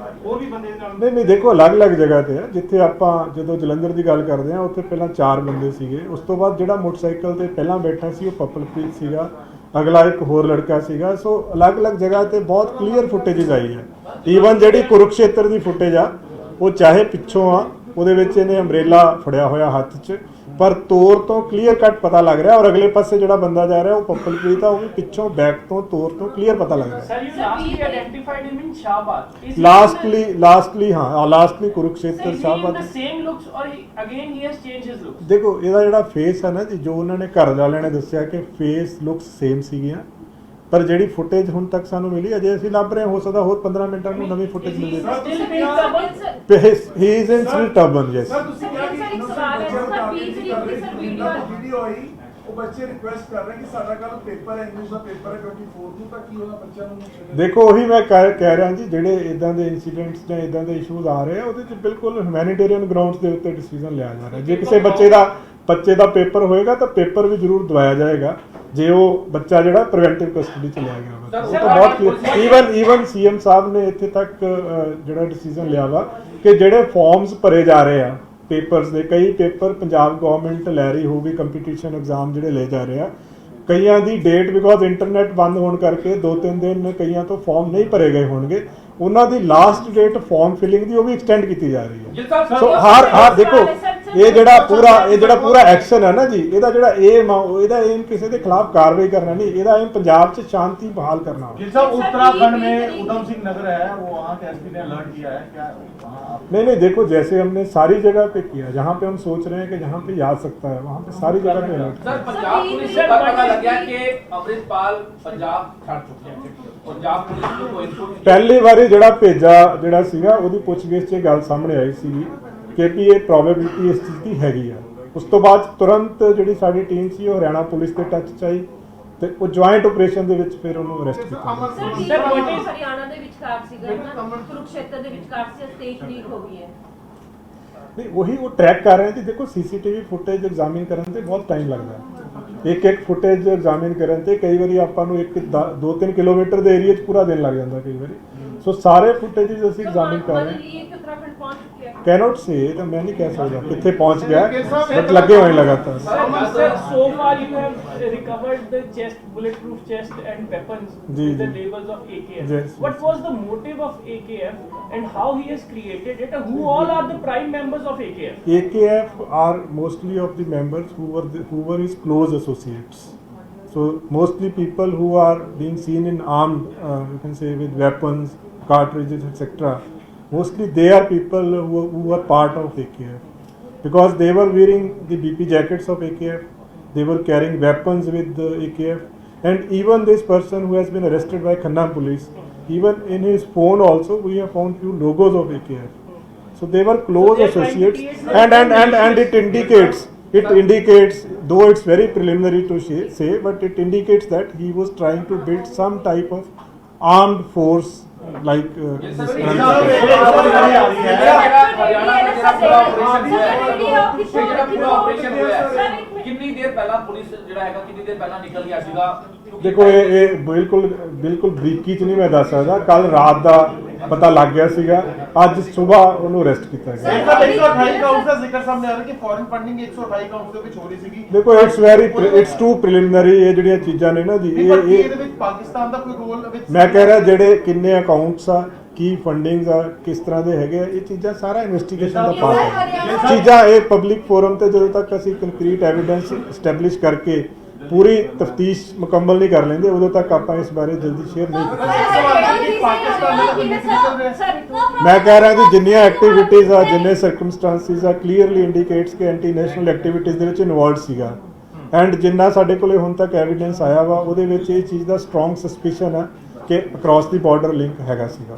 ਹੋਰ ਵੀ ਬੰਦੇ ਦੇ ਨਾਲ? ਨਹੀਂ ਦੇਖੋ ਅਲੱਗ-ਅਲੱਗ ਜਗ੍ਹਾ ਤੇ ਹੈ। ਜਿੱਥੇ ਆਪਾਂ ਜਦੋਂ ਜਲੰਧਰ ਦੀ ਗੱਲ ਕਰਦੇ ਹਾਂ ਉੱਥੇ ਪਹਿਲਾਂ 4 ਬੰਦੇ ਸੀਗੇ, ਉਸ ਤੋਂ ਬਾਅਦ ਜਿਹੜਾ ਮੋਟਰਸਾਈਕਲ ਤੇ ਪਹਿਲਾਂ ਬੈਠਾ ਸੀ ਉਹ ਪੱਪਲਪ੍ਰੀਤ ਸੀਗਾ, ਅਗਲਾ ਇੱਕ ਹੋਰ ਲੜਕਾ ਸੀਗਾ। ਸੋ ਅਲੱਗ-ਅਲੱਗ ਜਗ੍ਹਾ ਤੇ ਬਹੁਤ ਕਲੀਅਰ ਫੁਟੇਜ ਆਈ ਹੈ। ਈਵਨ ਜਿਹੜੀ ਕੁਰੂਕਸ਼ੇਤਰ ਦੀ ਫੁਟੇਜ ਆ ਉਹ ਚਾਹੇ ਪਿੱਛੋਂ ਆ, ਉਹਦੇ ਵਿੱਚ ਇਹਨੇ ਅੰਬਰੇਲਾ ਫੜਿਆ ਹੋਇਆ ਹੱਥ 'ਚ, ਪਰ ਤੋਰ ਤੋਂ ਕਲੀਅਰ ਕੱਟ ਪਤਾ ਲੱਗ ਰਿਹਾ। ਔਰ ਅਗਲੇ ਪਾਸੇ ਜਿਹੜਾ ਬੰਦਾ ਜਾ ਰਿਹਾ ਉਹ ਪੱਪਲਪ੍ਰੀਤ ਆ, ਉਹ ਵੀ ਪਿੱਛੋਂ ਬੈਕ ਤੋਂ ਤੋਰ ਤੋਂ ਕਲੀਅਰ ਪਤਾ ਲੱਗ ਰਿਹਾ। Sir you lastly identified him in Shahabad? Lastly Kurukshetra Shahabad. the same looks or again he has changed his looks? ਦੇਖੋ ਇਹਦਾ ਜਿਹੜਾ ਫੇਸ ਹੈ ਨਾ ਜੀ, ਜੋ ਉਹਨਾਂ ਨੇ ਘਰ ਵਾਲਿਆਂ ਨੇ ਦੱਸਿਆ ਕਿ ਫੇਸ ਲੁੱਕਸ ਸੇਮ ਸੀਗੀਆਂ, ਪਰ ਜਿਹੜੀ ਫੁਟੇਜ ਹੁਣ ਤੱਕ ਸਾਨੂੰ ਮਿਲੀ ਅਜੇ ਅਸੀਂ ਲੱਭ ਰਹੇ ਹਾਂ, ਹੋ ਸਕਦਾ ਹੋਰ 15 ਮਿੰਟਾਂ ਨੂੰ ਨਵੀਂ ਫੁਟੇਜ ਮਿਲ ਜਾਵੇ। Still being stubborn? He is in still turban, yes. Sir ਤੁਸੀਂ ਕਿਹਾ ਕਿ ਇੱਕ ਸਵਾਲ ਹੈ ਸਰ, 20 ਤਰੀਕ ਦੀ ਸਰ ਵੀਡੀਓ ਆਈ, ਉਹ ਬੱਚੇ ਰਿਕੁਐਸਟ ਕਰ ਰਹੇ ਕਿ ਸਾਡਾ ਕੱਲ ਪੇਪਰ ਹੈ, ਇੰਗਲਿਸ਼ ਦਾ ਪੇਪਰ ਹੈ 24 ਨੂੰ, ਤਾਂ ਕੀ ਉਹਦਾ ਬੱਚਿਆਂ ਨੂੰ? ਦੇਖੋ ਉਹੀ ਮੈਂ ਕਹਿ ਰਿਹਾ ਜੀ, ਜਿਹੜੇ ਇਦਾਂ ਦੇ ਇਨਸੀਡੈਂਟਸ ਜਾਂ ਇਦਾਂ ਦੇ ਇਸ਼ੂਜ਼ ਆ ਰਹੇ ਆ ਉਹਦੇ 'ਚ ਬਿਲਕੁਲ ਹਿਊਮੈਨਿਟੇਰੀਅਨ ਗਰਾਊਂਡਸ ਦੇ ਉੱਤੇ ਡਿਸੀਜਨ ਲਿਆ ਜਾ ਰਿਹਾ। ਜੇ ਕਿਸੇ ਬੱਚੇ ਦਾ ਪੇਪਰ ਹੋਏਗਾ ਤਾਂ ਪੇਪਰ ਵੀ ਜ਼ਰੂਰ ਦਵਾਇਆ ਜਾਏਗਾ, ਜੇ ਉਹ ਬੱਚਾ ਜਿਹੜਾ ਪ੍ਰੀਵੈਂਟਿਵ ਕਸਟਡੀ 'ਚ ਲਿਆ ਗਿਆ ਹੋਵੇ। ਉਹ ਤਾਂ ਬਹੁਤ ਈਵਨ ਸੀਐਮ ਸਾਹਿਬ ਨੇ ਇੱਥੇ ਤੱਕ ਜਿਹੜਾ ਡਿਸੀਜਨ ਲਿਆ ਵਾ ਕਿ ਜਿਹੜੇ ਫਾਰਮਸ ਭਰੇ ਜਾ ਰਹੇ ਆ ਪੇਪਰਸ ਦੇ, ਕਈ ਪੇਪਰ ਪੰਜਾਬ ਗਵਰਨਮੈਂਟ ਲੈ ਰਹੀ ਹੋਊਗੀ, ਕੰਪੀਟੀਸ਼ਨ ਐਗਜ਼ਾਮ ਜਿਹੜੇ ਲੈ ਜਾ ਰਹੇ ਆ, ਕਈਆਂ ਦੀ ਡੇਟ ਬਿਕੋਜ਼ ਇੰਟਰਨੈਟ ਬੰਦ ਹੋਣ ਕਰਕੇ 2-3 ਦਿਨ ਕਈਆਂ ਤੋਂ ਫਾਰਮ ਨਹੀਂ ਭਰੇ ਗਏ ਹੋਣਗੇ, ਉਹਨਾਂ ਦੀ ਲਾਸਟ ਡੇਟ ਫਾਰਮ ਫਿਲਿੰਗ ਦੀ ਉਹ ਵੀ ਐਕਸਟੈਂਡ ਕੀਤੀ ਜਾ ਰਹੀ ਹੈ। ਸੋ ਹਰ ਦੇਖੋ ਇਹ ਜਿਹੜਾ ਪੂਰਾ ਐਕਸ਼ਨ ਹੈ ਨਾ ਜੀ, ਇਹਦਾ ਜਿਹੜਾ ਏਮ ਆ, ਇਹਦਾ ਏਮ ਕਿਸੇ ਦੇ ਖਿਲਾਫ ਕਾਰਵਾਈ ਕਰਨਾ ਨਹੀਂ, ਇਹਦਾ ਏਮ ਪੰਜਾਬ 'ਚ शांति बहाल करना हो। उत्तराखंड में उधम सिंह नगर है, वो वहाँ के एसपी ने अलर्ट किया है क्या? नहीं देखो, जैसे हमने सारी जगह पे किया, जहाँ पे हम सोच रहे हैं कि जहाँ पे आ सकता है वहाँ पे सारी जगह पे अलर्ट। सर पंजाब पुलिस से पता लग गया कि अमृतपाल पंजाब छड़ चुके हैं, पंजाब पुलिस को कोई इनपुट ਪਹਿਲੀ ਵਾਰੀ ਜਿਹੜਾ ਭੇਜਾ ਜਿਹੜਾ ਸੀਗਾ ਉਹਦੀ ਪੁੱਛਗਿੱਛ 'ਚ ਇਹ ਗੱਲ ਸਾਹਮਣੇ ਆਈ ਸੀ ਕਿ ਵੀ ਇਹ ਪ੍ਰੋਬੇਬਿਲਿਟੀ ਇਸ ਚੀਜ਼ ਦੀ ਹੈਗੀ ਆ। ਉਸ ਤੋਂ ਬਾਅਦ ਤੁਰੰਤ ਜਿਹੜੀ ਸਾਡੀ ਟੀਮ ਸੀ ਉਹ ਹਰਿਆਣਾ ਪੁਲਿਸ ਦੇ ਟੱਚ 'ਚ ਆਈ ਤੇ ਉਹ ਜੁਆਇੰਟ ਆਪਰੇਸ਼ਨ ਦੇ ਵਿੱਚ ਫਿਰ ਉਹਨੂੰ ਅਰੈਸਟ ਕੀਤਾ। ਸਰ ਹਰਿਆਣਾ ਦੇ ਵਿਚਕਾਰ ਸੀਗਾ ਨਾ, ਕੁਰੂਕਸ਼ੇਤਰ ਦੇ ਵਿਚਕਾਰ ਸੀ, ਸਟੇਜ ਲੀਕ ਹੋ ਗਈ ਹੈ। ਨਹੀਂ ਉਹੀ ਉਹ ਟਰੈਕ ਕਰ ਰਹੇ ਸੀ। ਦੇਖੋ ਸੀਸੀਟੀਵੀ ਫੁਟੇਜ ਐਗਜ਼ਾਮਿਨ ਕਰਨ ਤੇ ਬਹੁਤ ਟਾਈਮ ਲੱਗਦਾ ਹੈ। ਇੱਕ ਫੁਟੇਜ ਐਗਜ਼ਾਮਿਨ ਕਰਨ ਤੇ ਕਈ ਵਾਰੀ ਆਪਾਂ ਨੂੰ 2-3 ਕਿਲੋਮੀਟਰ ਦੇ ਏਰੀਆ 'ਚ ਪੂਰਾ ਦਿਨ ਲੱਗ ਜਾਂਦਾ ਕਈ ਵਾਰੀ। ਸੋ ਸਾਰੇ ਫੁਟੇजेस ਅਸੀਂ ਐਗਜ਼ਾਮਿਨ ਕਰ ਰਹੇ ਹਾਂ। ਉੱਤਰਾਖੰਡ ਪਹੁੰਚ ਚੁੱਕਿਆ ਹੈ। ਕੈਨੋਟ ਸੇ ਤਾਂ ਮੈਂ ਨਹੀਂ ਕਹਿ ਸਕਦਾ ਕਿੱਥੇ ਪਹੁੰਚ ਗਿਆ, ਬਟ ਲੱਗੇ ਹੋਏ ਲਗਾਤਾਰ। Sir, so far you have recovered the chest, bulletproof chest and weapons with the labels of AKF. Yes. What was the motive of AKF and how he has created it? And who all are the prime members of AKF? AKF are mostly of the members who were his close associates. So mostly people who are being seen in armed, you can say with weapons, cartridges, etc. Mostly they are people who are part of AKF because they were wearing the BP jackets of AKF. They were carrying weapons with the AKF, and even this person who has been arrested by Khandam police, even in his phone also we have found few logos of AKF. So they were close associates, and it indicates, though it's very preliminary to say, but it indicates that he was trying to build some type of armed force like this. ਕਿੰਨੀ ਦੇਰ ਪਹਿਲਾਂ ਪੁਲਿਸ ਜਿਹੜਾ ਹੈਗਾ ਕਿੰਨੀ ਦੇਰ ਪਹਿਲਾਂ ਨਿਕਲ ਗਿਆ ਸੀਗਾ? ਦੇਖੋ ਇਹ ਬਿਲਕੁਲ ਬਰੀਕੀ ਚ ਨਹੀਂ ਮੈਂ ਦੱਸ ਸਕਦਾ। ਕੱਲ ਰਾਤ ਦਾ ਪਤਾ ਲੱਗ ਗਿਆ ਸੀਗਾ, ਅੱਜ ਸਵੇਰ ਉਹਨੂੰ ਅਰੈਸਟ ਕੀਤਾ ਗਿਆ। 128 ਕਾਊਂਟਸ ਦਾ ਜ਼ਿਕਰ ਸਾਹਮਣੇ ਆ ਰਿਹਾ ਕਿ ਫੋਰਨ ਫੰਡਿੰਗ 128 ਕਾਊਂਟਸ ਦੇ ਵਿੱਚ ਹੋ ਰਹੀ ਸੀਗੀ। ਦੇਖੋ ਇਟਸ ਟੂ ਪ੍ਰੀਲਿਮਿਨਰੀ। ਇਹ ਜਿਹੜੀਆਂ ਚੀਜ਼ਾਂ ਨੇ ਨਾ ਜੀ, ਇਹਦੇ ਵਿੱਚ ਪਾਕਿਸਤਾਨ ਦਾ ਕੋਈ ਰੋਲ ਵਿੱਚ? ਮੈਂ ਕਹਿ ਰਿਹਾ ਜਿਹੜੇ ਕਿੰਨੇ ਅਕਾਊਂਟਸ ਆ, ਕੀ ਫੰਡਿੰਗਸ ਆ, ਕਿਸ ਤਰ੍ਹਾਂ ਦੇ ਹੈਗੇ ਆ, ਇਹ ਚੀਜ਼ਾਂ ਸਾਰਾ ਇਨਵੈਸਟੀਗੇਸ਼ਨ ਦਾ ਪਾਰਟ ਹੈ। ਚੀਜ਼ਾਂ ਇਹ ਪਬਲਿਕ ਫੋਰਮ ਤੇ ਜਦੋਂ ਤੱਕ ਅਸੀਂ ਕੰਕਰੀਟ ਐਵੀਡੈਂਸ ਐਸਟੈਬਲਿਸ਼ ਕਰਕੇ ਪੂਰੀ ਤਫਤੀਸ਼ ਮੁਕੰਮਲ ਨਹੀਂ ਕਰ ਲੈਂਦੇ ਉਦੋਂ ਤੱਕ ਆਪਾਂ ਇਸ ਬਾਰੇ ਜਲਦੀ ਸ਼ੇਅਰ ਨਹੀਂ ਕਰ ਸਕਦੇ। ਮੈਂ ਕਹਿ ਰਿਹਾ ਜੀ ਜਿੰਨੀਆਂ ਐਕਟੀਵਿਟੀਜ਼ ਆ, ਜਿੰਨੇ ਸਰਕਮਸਟੈਂਸਿਸ ਆ, ਕਲੀਅਰਲੀ ਇੰਡੀਕੇਟਸ ਕਿ ਐਂਟੀ ਨੈਸ਼ਨਲ ਐਕਟੀਵਿਟੀਜ਼ ਦੇ ਵਿੱਚ ਇਨਵੋਲਵਡ ਸੀਗਾ। ਐਂਡ ਜਿੰਨਾ ਸਾਡੇ ਕੋਲੇ ਹੁਣ ਤੱਕ ਐਵੀਡੈਂਸ ਆਇਆ ਵਾ ਉਹਦੇ ਵਿੱਚ ਇਹ ਚੀਜ਼ ਦਾ ਸਟਰੋਂਗ ਸਸਪੀਸ਼ਨ ਆ ਕਿ ਅਕ੍ਰੋਸ ਦੀ ਬਾਰਡਰ ਲਿੰਕ ਹੈਗਾ ਸੀਗਾ।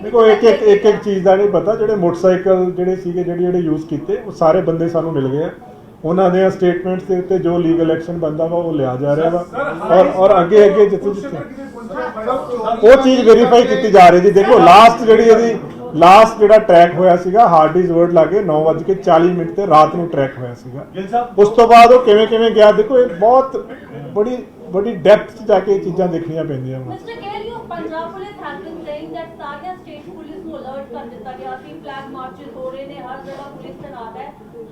ਦੇਖੋ ਇੱਕ ਚੀਜ਼ ਦਾ ਨਹੀਂ ਪਤਾ। ਜਿਹੜੇ ਮੋਟਰਸਾਈਕਲ ਜਿਹੜੇ ਸੀਗੇ ਜਿਹੜੇ ਯੂਜ਼ ਕੀਤੇ ਉਹ ਸਾਰੇ ਬੰਦੇ ਸਾਨੂੰ ਮਿਲ ਗਏ ਆ। ਉਹਨਾਂ ਦੇ ਸਟੇਟਮੈਂਟਸ ਦੇ ਉੱਤੇ ਜੋ ਲੀਗਲ ਐਕਸ਼ਨ ਬੰਦਾ ਵਾ ਉਹ ਲਿਆ ਜਾ ਰਿਹਾ ਵਾ ਔਰ ਅੱਗੇ ਜਿੱਥੇ ਉਹ ਚੀਜ਼ ਵੈਰੀਫਾਈ ਕੀਤੀ ਜਾ ਰਹੀ ਜੀ। ਦੇਖੋ ਲਾਸਟ ਜਿਹੜਾ ਟਰੈਕ ਹੋਇਆ ਸੀਗਾ ਹਾਰਡੀਜ਼ ਵਰਡ ਲਾਗੇ 9:40 ਤੇ ਰਾਤ ਨੂੰ ਟਰੈਕ ਹੋਇਆ ਸੀਗਾ। ਉਸ ਤੋਂ ਬਾਅਦ ਉਹ ਕਿਵੇਂ ਗਿਆ, ਦੇਖੋ ਇਹ ਬਹੁਤ ਬੜੀ ਬੜੀ ਡੈਪਥ 'ਚ ਜਾ ਕੇ ਇਹ ਚੀਜ਼ਾਂ ਦੇਖਣੀਆਂ ਪੈਂਦੀਆਂ ਵਾ। Mr. Kelly of Punjab Police has been saying that ਸਾਰੀਆਂ state police ਨੂੰ alert ਕਰ ਦਿੱਤਾ ਗਿਆ ਸੀ, flag marches ਹੋ ਰਹੇ ਨੇ, ਹਰ ਜਗ੍ਹਾ ਪੁਲਿਸ ਤੈਨਾਤ ਹੈ।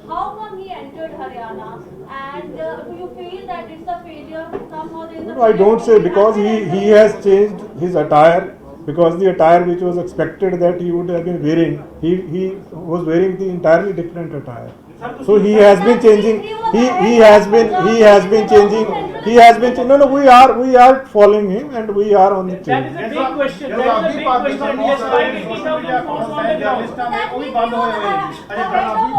How come he entered Haryana and do you feel that it's a failure somehow? No, I don't say, because he has changed his attire, because the attire which was expected that he would have been wearing, he was wearing the entirely different attire. So he has been changing. He has been changing. No, we are following him and we are on the That change. is a big question. That is a big question. Despite 80,000 force on the ground. ਉਹ ਵੀ ਬੰਦ ਹੋਏ ਹੋਏ ਜੀ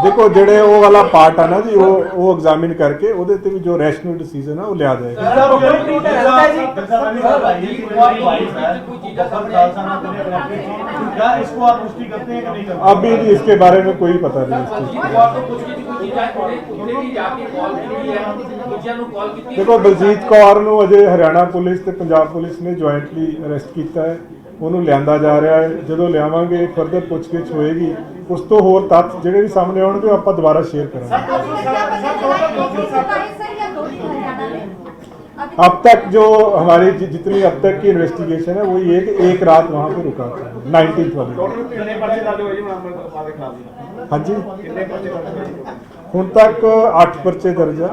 देखो ਜਿਹੜੇ ਉਹ ਵਾਲਾ ਪਾर्ट है ना जी, वो एग्जामिन करके ਉਹਦੇ ਤੇ ਵੀ ਜੋ ਰੈਸ਼ਨਲ ਡਿਸੀਜਨ ਹੈ ਉਹ ਲਿਆ ਜਾਏਗਾ। इसको आप पुष्टि करते हैं कि नहीं करते? अभी भी इसके बारे में कोई पता नहीं। देखो बलजीत कौर ਨੂੰ ਅਜੇ ਹਰਿਆਣਾ ਪੁਲਿਸ ਤੇ ਪੰਜਾਬ ਪੁਲਿਸ ਨੇ ਜੁਆਇੰਟਲੀ ਅਰੈਸਟ ਕੀਤਾ ਹੈ, ਉਹਨੂੰ ਲਿਆਂਦਾ ਜਾ ਰਿਹਾ ਹੈ। ਜਦੋਂ ਲਿਆਵਾਂਗੇ ਫਰਦਰ ਪੁੱਛਗਿੱਛ ਹੋਏਗੀ, ਉਸ ਤੋਂ ਹੋਰ ਤੱਥ ਜਿਹੜੇ ਵੀ ਸਾਹਮਣੇ ਆਉਣਗੇ ਉਹ ਆਪਾਂ ਦੁਬਾਰਾ ਸ਼ੇਅਰ ਕਰਾਂਗੇ। अब तक जो हमारी जितनी अब तक की इन्वेस्टिगेशन है वो ये कि एक रात वहाँ पे रुका था 19th वाले। हाँ जी, ਹੁਣ ਤੱਕ 8 ਪਰਚੇ ਦਰਜ ਆ।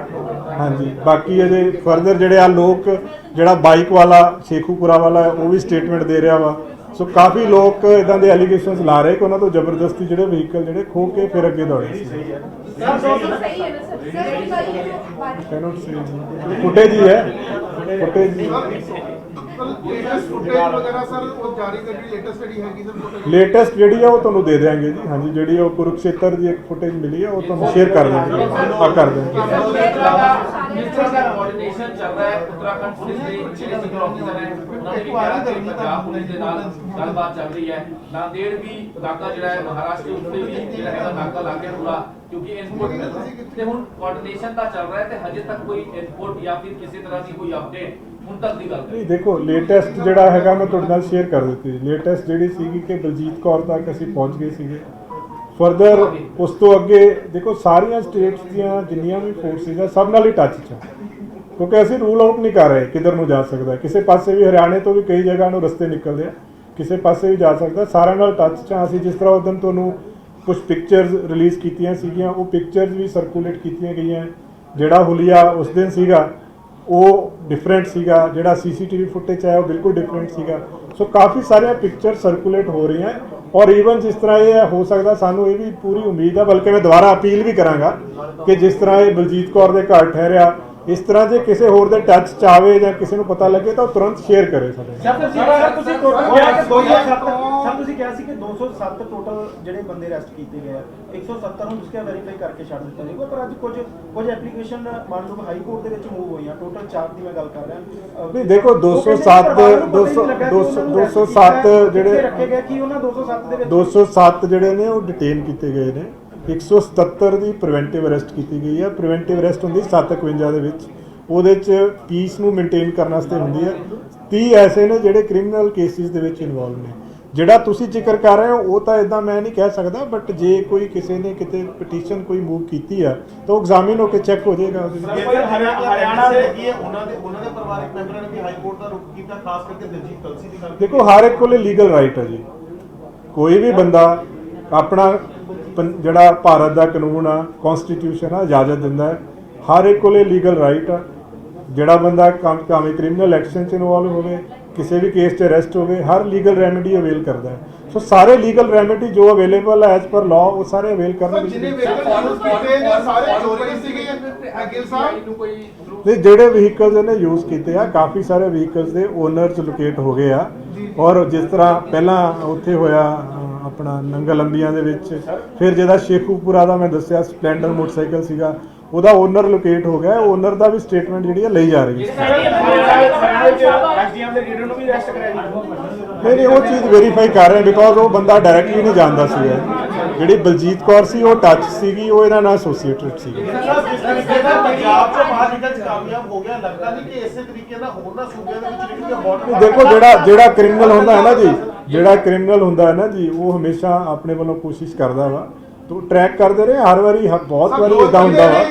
ਹਾਂਜੀ, ਬਾਕੀ ਅਜੇ ਫਰਦਰ ਜਿਹੜੇ ਆ ਲੋਕ, ਜਿਹੜਾ ਬਾਈਕ ਵਾਲਾ ਸ਼ੇਖੂਪੁਰਾ ਵਾਲਾ ਹੈ ਉਹ ਵੀ ਸਟੇਟਮੈਂਟ ਦੇ ਰਿਹਾ ਵਾ। ਸੋ ਕਾਫੀ ਲੋਕ ਇਦਾਂ ਦੇ ਐਲੀਗੇਸ਼ਨਸ ਲਾ ਰਹੇ ਕਿ ਉਹਨਾਂ ਤੋਂ ਜ਼ਬਰਦਸਤੀ ਜਿਹੜੇ ਵਹੀਕਲ ਜਿਹੜੇ ਖੋ ਕੇ ਫਿਰ ਅੱਗੇ ਦੌੜੇ ਸੀ। ਫੁਟੇਜ ਹੀ ਹੈ, ਫੁਟੇਜ ਲੇਟੈਸਟ ਜਿਹੜੀ ਹੈ ਉਹ ਤੁਹਾਨੂੰ ਦੇ ਦੇਵਾਂਗੇ ਜੀ। ਹਾਂਜੀ, ਜਿਹੜੀ ਉਹ ਕੁਰੂਕਸ਼ੇਤਰ ਦੀ ਇੱਕ ਫੁਟੇਜ ਮਿਲੀ ਹੈ ਉਹ ਤੁਹਾਨੂੰ ਸ਼ੇਅਰ ਕਰ ਦੇਵਾਂਗੇ। ਆ ਕਰ ਦੇਵਾਂਗੇ। ਕੋਆਰਡੀਨੇਸ਼ਨ ਚੱਲ ਰਿਹਾ ਹੈ ਉੱਤਰਾਖੰਡ ਪੁਲਿਸ ਦੇ ਜਿਹੜੇ ਸਿਕਿਉਰਿਟੀ ਆਫੀਸਰ ਹੈ ਉਹਨਾਂ ਨੇ ਵੀ ਕਿਹਾ ਕਿ ਪੰਜਾਬ ਪੁਲਿਸ ਦੇ ਨਾਲ ਗੱਲਬਾਤ ਚੱਲ ਰਹੀ ਹੈ। ਨਾਂਦੇੜ ਵੀ ਨਾਕਾ ਜਿਹੜਾ ਹੈ ਮਹਾਰਾਸ਼ਟਰ ਉੱਤੇ ਵੀ ਜਿਹੜਾ ਹੈਗਾ ਨਾਕਾ ਲੱਗ ਗਿਆ ਪੂਰਾ, ਕਿਉਂਕਿ ਇਨਪੁਟ ਤੇ ਹੁਣ ਕੋਆਰਡੀਨੇਸ਼ਨ ਤਾਂ ਚੱਲ ਰਿਹਾ ਹੈ ਤੇ ਹਜੇ ਤੱਕ ਕੋਈ ਇਨਪੁਟ ਜਾਂ ਫਿਰ ਕਿਸੇ ਤਰ੍ਹਾਂ ਦੀ ਕੋਈ ਅਪਡੇਟ ਹੁਣ ਤੱਕ ਦੀ ਗੱਲ ਨਹੀਂ। ਦੇਖੋ ਲੇਟੈਸਟ ਜਿਹੜਾ ਹੈਗਾ ਮੈਂ ਤੁਹਾਡੇ ਨਾਲ ਸ਼ੇਅਰ ਕਰ ਦਿੱਤੀ। ਲੇਟੈਸਟ ਜਿਹੜੀ ਸੀਗੀ ਕਿ ਬਲਜੀਤ ਕੌਰ ਤੱਕ ਅਸੀਂ ਪਹੁੰਚ ਗਏ ਸੀਗੇ। ਫਰਦਰ ਉਸ ਤੋਂ ਅੱਗੇ ਦੇਖੋ ਸਾਰੀਆਂ ਸਟੇਟਸ ਦੀਆਂ ਜਿੰਨੀਆਂ ਵੀ ਫੋਰਸਿਸ ਆ ਸਭ ਨਾਲ ਹੀ ਟੱਚ 'ਚ ਆ, ਕਿਉਂਕਿ ਅਸੀਂ ਰੂਲ ਆਊਟ ਨਹੀਂ ਕਰ ਰਹੇ ਕਿੱਧਰ ਨੂੰ ਜਾ ਸਕਦਾ। ਕਿਸੇ ਪਾਸੇ ਵੀ ਹਰਿਆਣੇ ਤੋਂ ਵੀ ਕਈ ਜਗ੍ਹਾ ਨੂੰ ਰਸਤੇ ਨਿਕਲਦੇ ਆ, ਕਿਸੇ ਪਾਸੇ ਵੀ ਜਾ ਸਕਦਾ। ਸਾਰਿਆਂ ਨਾਲ ਟੱਚ 'ਚ ਆ ਅਸੀਂ। ਜਿਸ ਤਰ੍ਹਾਂ ਉਸ ਦਿਨ ਤੁਹਾਨੂੰ ਕੁਝ ਪਿਕਚਰਸ ਰਿਲੀਜ਼ ਕੀਤੀਆਂ ਸੀਗੀਆਂ, ਉਹ ਪਿਕਚਰਸ ਵੀ ਸਰਕੂਲੇਟ ਕੀਤੀਆਂ ਗਈਆਂ। ਜਿਹੜਾ ਹੁਲੀਆ ਉਸ ਦਿਨ ਸੀਗਾ ਉਹ ਡਿਫਰੈਂਟ ਸੀਗਾ, ਜਿਹੜਾ ਸੀਸੀਟੀਵੀ ਫੁਟੇਜ ਆਇਆ ਉਹ ਬਿਲਕੁਲ ਡਿਫਰੈਂਟ ਸੀਗਾ। ਸੋ ਕਾਫੀ ਸਾਰੀਆਂ ਪਿਕਚਰ ਸਰਕੂਲੇਟ ਹੋ ਰਹੀਆਂ ਔਰ ਈਵਨ ਜਿਸ ਤਰ੍ਹਾਂ ਇਹ ਹੋ ਸਕਦਾ, ਸਾਨੂੰ ਇਹ ਵੀ ਪੂਰੀ ਉਮੀਦ ਆ, ਬਲਕਿ ਮੈਂ ਦੁਬਾਰਾ ਅਪੀਲ ਵੀ ਕਰਾਂਗਾ ਕਿ ਜਿਸ ਤਰ੍ਹਾਂ ਇਹ ਬਲਜੀਤ ਕੌਰ ਦੇ ਘਰ ਠਹਿਰਿਆ, ਇਸ ਤਰ੍ਹਾਂ ਜੇ ਕਿਸੇ ਹੋਰ ਦੇ ਟੱਚ 'ਚ ਆਵੇ ਜਾਂ ਕਿਸੇ ਨੂੰ ਪਤਾ ਲੱਗੇ ਤਾਂ ਉਹ ਤੁਰੰਤ ਸ਼ੇਅਰ ਕਰੇ ਸਾਡੇ। ਤੁਸੀਂ ਕਿਹਾ ਸੀ ਕਿ 207 ਟੋਟਲ ਜਿਹੜੇ ਬੰਦੇ ਅਰੈਸਟ ਕੀਤੇ ਗਏ ਆ, 170 ਨੂੰ ਤੁਸੀਂ ਵੈਰੀਫਾਈ ਕਰਕੇ ਛੱਡ ਦਿੱਤਾ ਜਾਊਗਾ, ਪਰ ਅੱਜ ਕੁਝ ਐਪਲੀਕੇਸ਼ਨ ਮੰਨ ਲਓ ਹਾਈ ਕੋਰਟ ਦੇ ਵਿੱਚ ਮੂਵ ਹੋਈਆਂ, ਟੋਟਲ 4 ਦੀ ਮੈਂ ਗੱਲ ਕਰ ਰਿਹਾ। ਨਹੀਂ ਦੇਖੋ 207 ਜਿਹੜੇ ਰੱਖੇ ਗਏ ਕਿ ਉਹਨਾਂ 207 ਦੇ ਵਿੱਚ 207 ਜਿਹੜੇ ਨੇ ਉਹ ਡਿਟੇਨ ਕੀਤੇ ਗਏ ਨੇ। 177 ਦੀ ਪ੍ਰੀਵੈਂਟਿਵ ਅਰੈਸਟ ਕੀਤੀ ਗਈ ਹੈ। ਪ੍ਰੀਵੈਂਟਿਵ ਅਰੈਸਟ ਹੁੰਦੀ 751 ਦੇ ਵਿੱਚ, ਉਹਦੇ 'ਚ ਪੀਸ ਨੂੰ ਮੇਨਟੇਨ ਕਰਨ ਵਾਸਤੇ ਹੁੰਦੀ ਹੈ। 30 ਐਸੇ ਨੇ ਜਿਹੜੇ ਕ੍ਰਿਮੀਨਲ ਕੇਸਿਸ ਦੇ ਵਿੱਚ ਇਨਵੋਲਵ ਨੇ। ਜਿਹੜਾ ਤੁਸੀਂ ਜ਼ਿਕਰ ਕਰ ਰਹੇ ਹੋ ਉਹ ਤਾਂ ਇਦਾਂ ਮੈਂ ਨਹੀਂ ਕਹਿ ਸਕਦਾ, ਬਟ ਜੇ ਕੋਈ ਕਿਸੇ ਨੇ ਕਿਤੇ ਪਟੀਸ਼ਨ ਕੋਈ ਮੂਵ ਕੀਤੀ ਆ ਤਾਂ ਉਹ ਐਗਜ਼ਾਮਿਨ ਹੋ ਕੇ ਚੈੱਕ ਹੋ ਜਾਏਗਾ। ਹਰਿਆਣਾ ਦੇ ਕੀ ਹੈ ਉਹਨਾਂ ਦੇ ਪਰਿਵਾਰਕ ਮੈਂਬਰਾਂ ਨੇ ਵੀ ਹਾਈ ਕੋਰਟ ਦਾ ਰੁਖ ਕੀਤਾ, ਖਾਸ ਕਰਕੇ ਦਲਜੀਤ ਕਲਸੀ ਦੀ ਗੱਲ। ਦੇਖੋ ਹਰ ਇੱਕ ਕੋਲੇ ਲੀਗਲ ਰਾਈਟ ਹੈ ਜੀ। ਕੋਈ ਵੀ ਬੰਦਾ ਆਪਣਾ ਜਿਹੜਾ ਭਾਰਤ ਦਾ ਕਾਨੂੰਨ ਆ, ਕਨਸਟੀਟਿਊਸ਼ਨ ਆ, ਇਜਾਜ਼ਤ ਦਿੰਦਾ ਹੈ। ਹਰ ਇੱਕ ਕੋਲੇ ਲੀਗਲ ਰਾਈਟ ਆ। ਜਿਹੜਾ ਬੰਦਾ ਭਾਵੇਂ ਕ੍ਰਿਮੀਨਲ ਐਕਸ਼ਨ 'ਚ ਇਨਵੋਲਵ ਹੋਵੇ, ਕਿਸੇ ਵੀ ਕੇਸ 'ਚ ਅਰੈਸਟ ਹੋਵੇ, ਹਰ ਲੀਗਲ ਰੈਮੇਡੀ ਅਵੇਲ ਕਰਦਾ ਹੈ। ਸੋ ਸਾਰੇ ਲੀਗਲ ਰੈਮੇਡੀ ਜੋ ਅਵੇਲੇਬਲ ਹੈ ਐਜ਼ ਪਰ ਲਾਅ ਉਹ ਸਾਰੇ ਅਵੇਲ ਕਰਨਗੇ। ਜਿਹੜੇ ਵਹੀਕਲਸ ਇਹਨੇ ਯੂਜ਼ ਕੀਤੇ ਆ, ਕਾਫੀ ਸਾਰੇ ਵਹੀਕਲਸ ਦੇ ਓਨਰਸ ਲੋਕੇਟ ਹੋ ਗਏ ਆ। ਔਰ ਜਿਸ ਤਰ੍ਹਾਂ ਪਹਿਲਾਂ ਉੱਥੇ ਹੋਇਆ ਆਪਣਾ ਨੰਗਲ ਅੰਬੀਆਂ ਦੇ ਵਿੱਚ, ਫਿਰ ਜਿਹਦਾ ਸ਼ੇਖੂਪੁਰਾ ਦਾ ਮੈਂ ਦੱਸਿਆ ਸਪਲੈਂਡਰ ਮੋਟਰਸਾਈਕਲ ਸੀਗਾ, ਉਹਦਾ ਓਨਰ ਲੋਕੇਟ ਹੋ ਗਿਆ। ਓਨਰ ਦਾ ਵੀ ਸਟੇਟਮੈਂਟ ਜਿਹੜੀ ਹੈ ਲਈ ਜਾ ਰਹੀ ਹੈ। ਨਹੀਂ ਉਹ ਚੀਜ਼ ਵੈਰੀਫਾਈ ਕਰ ਰਹੇ ਬਿਕੋਜ਼ ਉਹ ਬੰਦਾ ਡਾਇਰੈਕਟਲੀ ਨਹੀਂ ਜਾਣਦਾ ਸੀਗਾ। ਜਿਹੜੀ ਬਲਜੀਤ ਕੌਰ ਸੀ ਉਹ ਟੱਚ ਸੀਗੀ, ਉਹ ਇਹਨਾਂ ਨਾਲ ਐਸੋਸੀਏਟਡ ਸੀ। ਪੰਜਾਬ ਤੋਂ ਬਾਹਰ ਨਿਕਲ ਕਾਮਯਾਬ ਹੋ ਗਿਆ, ਲੱਗਦਾ ਨਹੀਂ ਕਿ ਇਸੇ ਤਰੀਕੇ ਨਾਲ ਹੋਰ ਨਾ ਸੂਬਿਆਂ ਦੇ ਵਿੱਚ ਨਿਕਲ ਕੇ ਬਾਰਡਰ। ਦੇਖੋ ਜਿਹੜਾ ਕ੍ਰਿਮੀਨਲ ਹੁੰਦਾ ਹੈ ਨਾ ਜੀ, ਜਿਹੜਾ ਕ੍ਰਿਮੀਨਲ ਹੁੰਦਾ ਹੈ ਨਾ ਜੀ, ਉਹ ਹਮੇਸ਼ਾ ਆਪਣੇ ਵੱਲੋਂ ਕੋਸ਼ਿਸ਼ ਕਰਦਾ ਵਾ। ਤੋ ਟਰੈਕ ਕਰਦੇ ਰਹੇ ਹਰ ਵਾਰੀ, ਬਹੁਤ ਵਾਰੀ ਇਦਾਂ ਹੁੰਦਾ ਵਾ।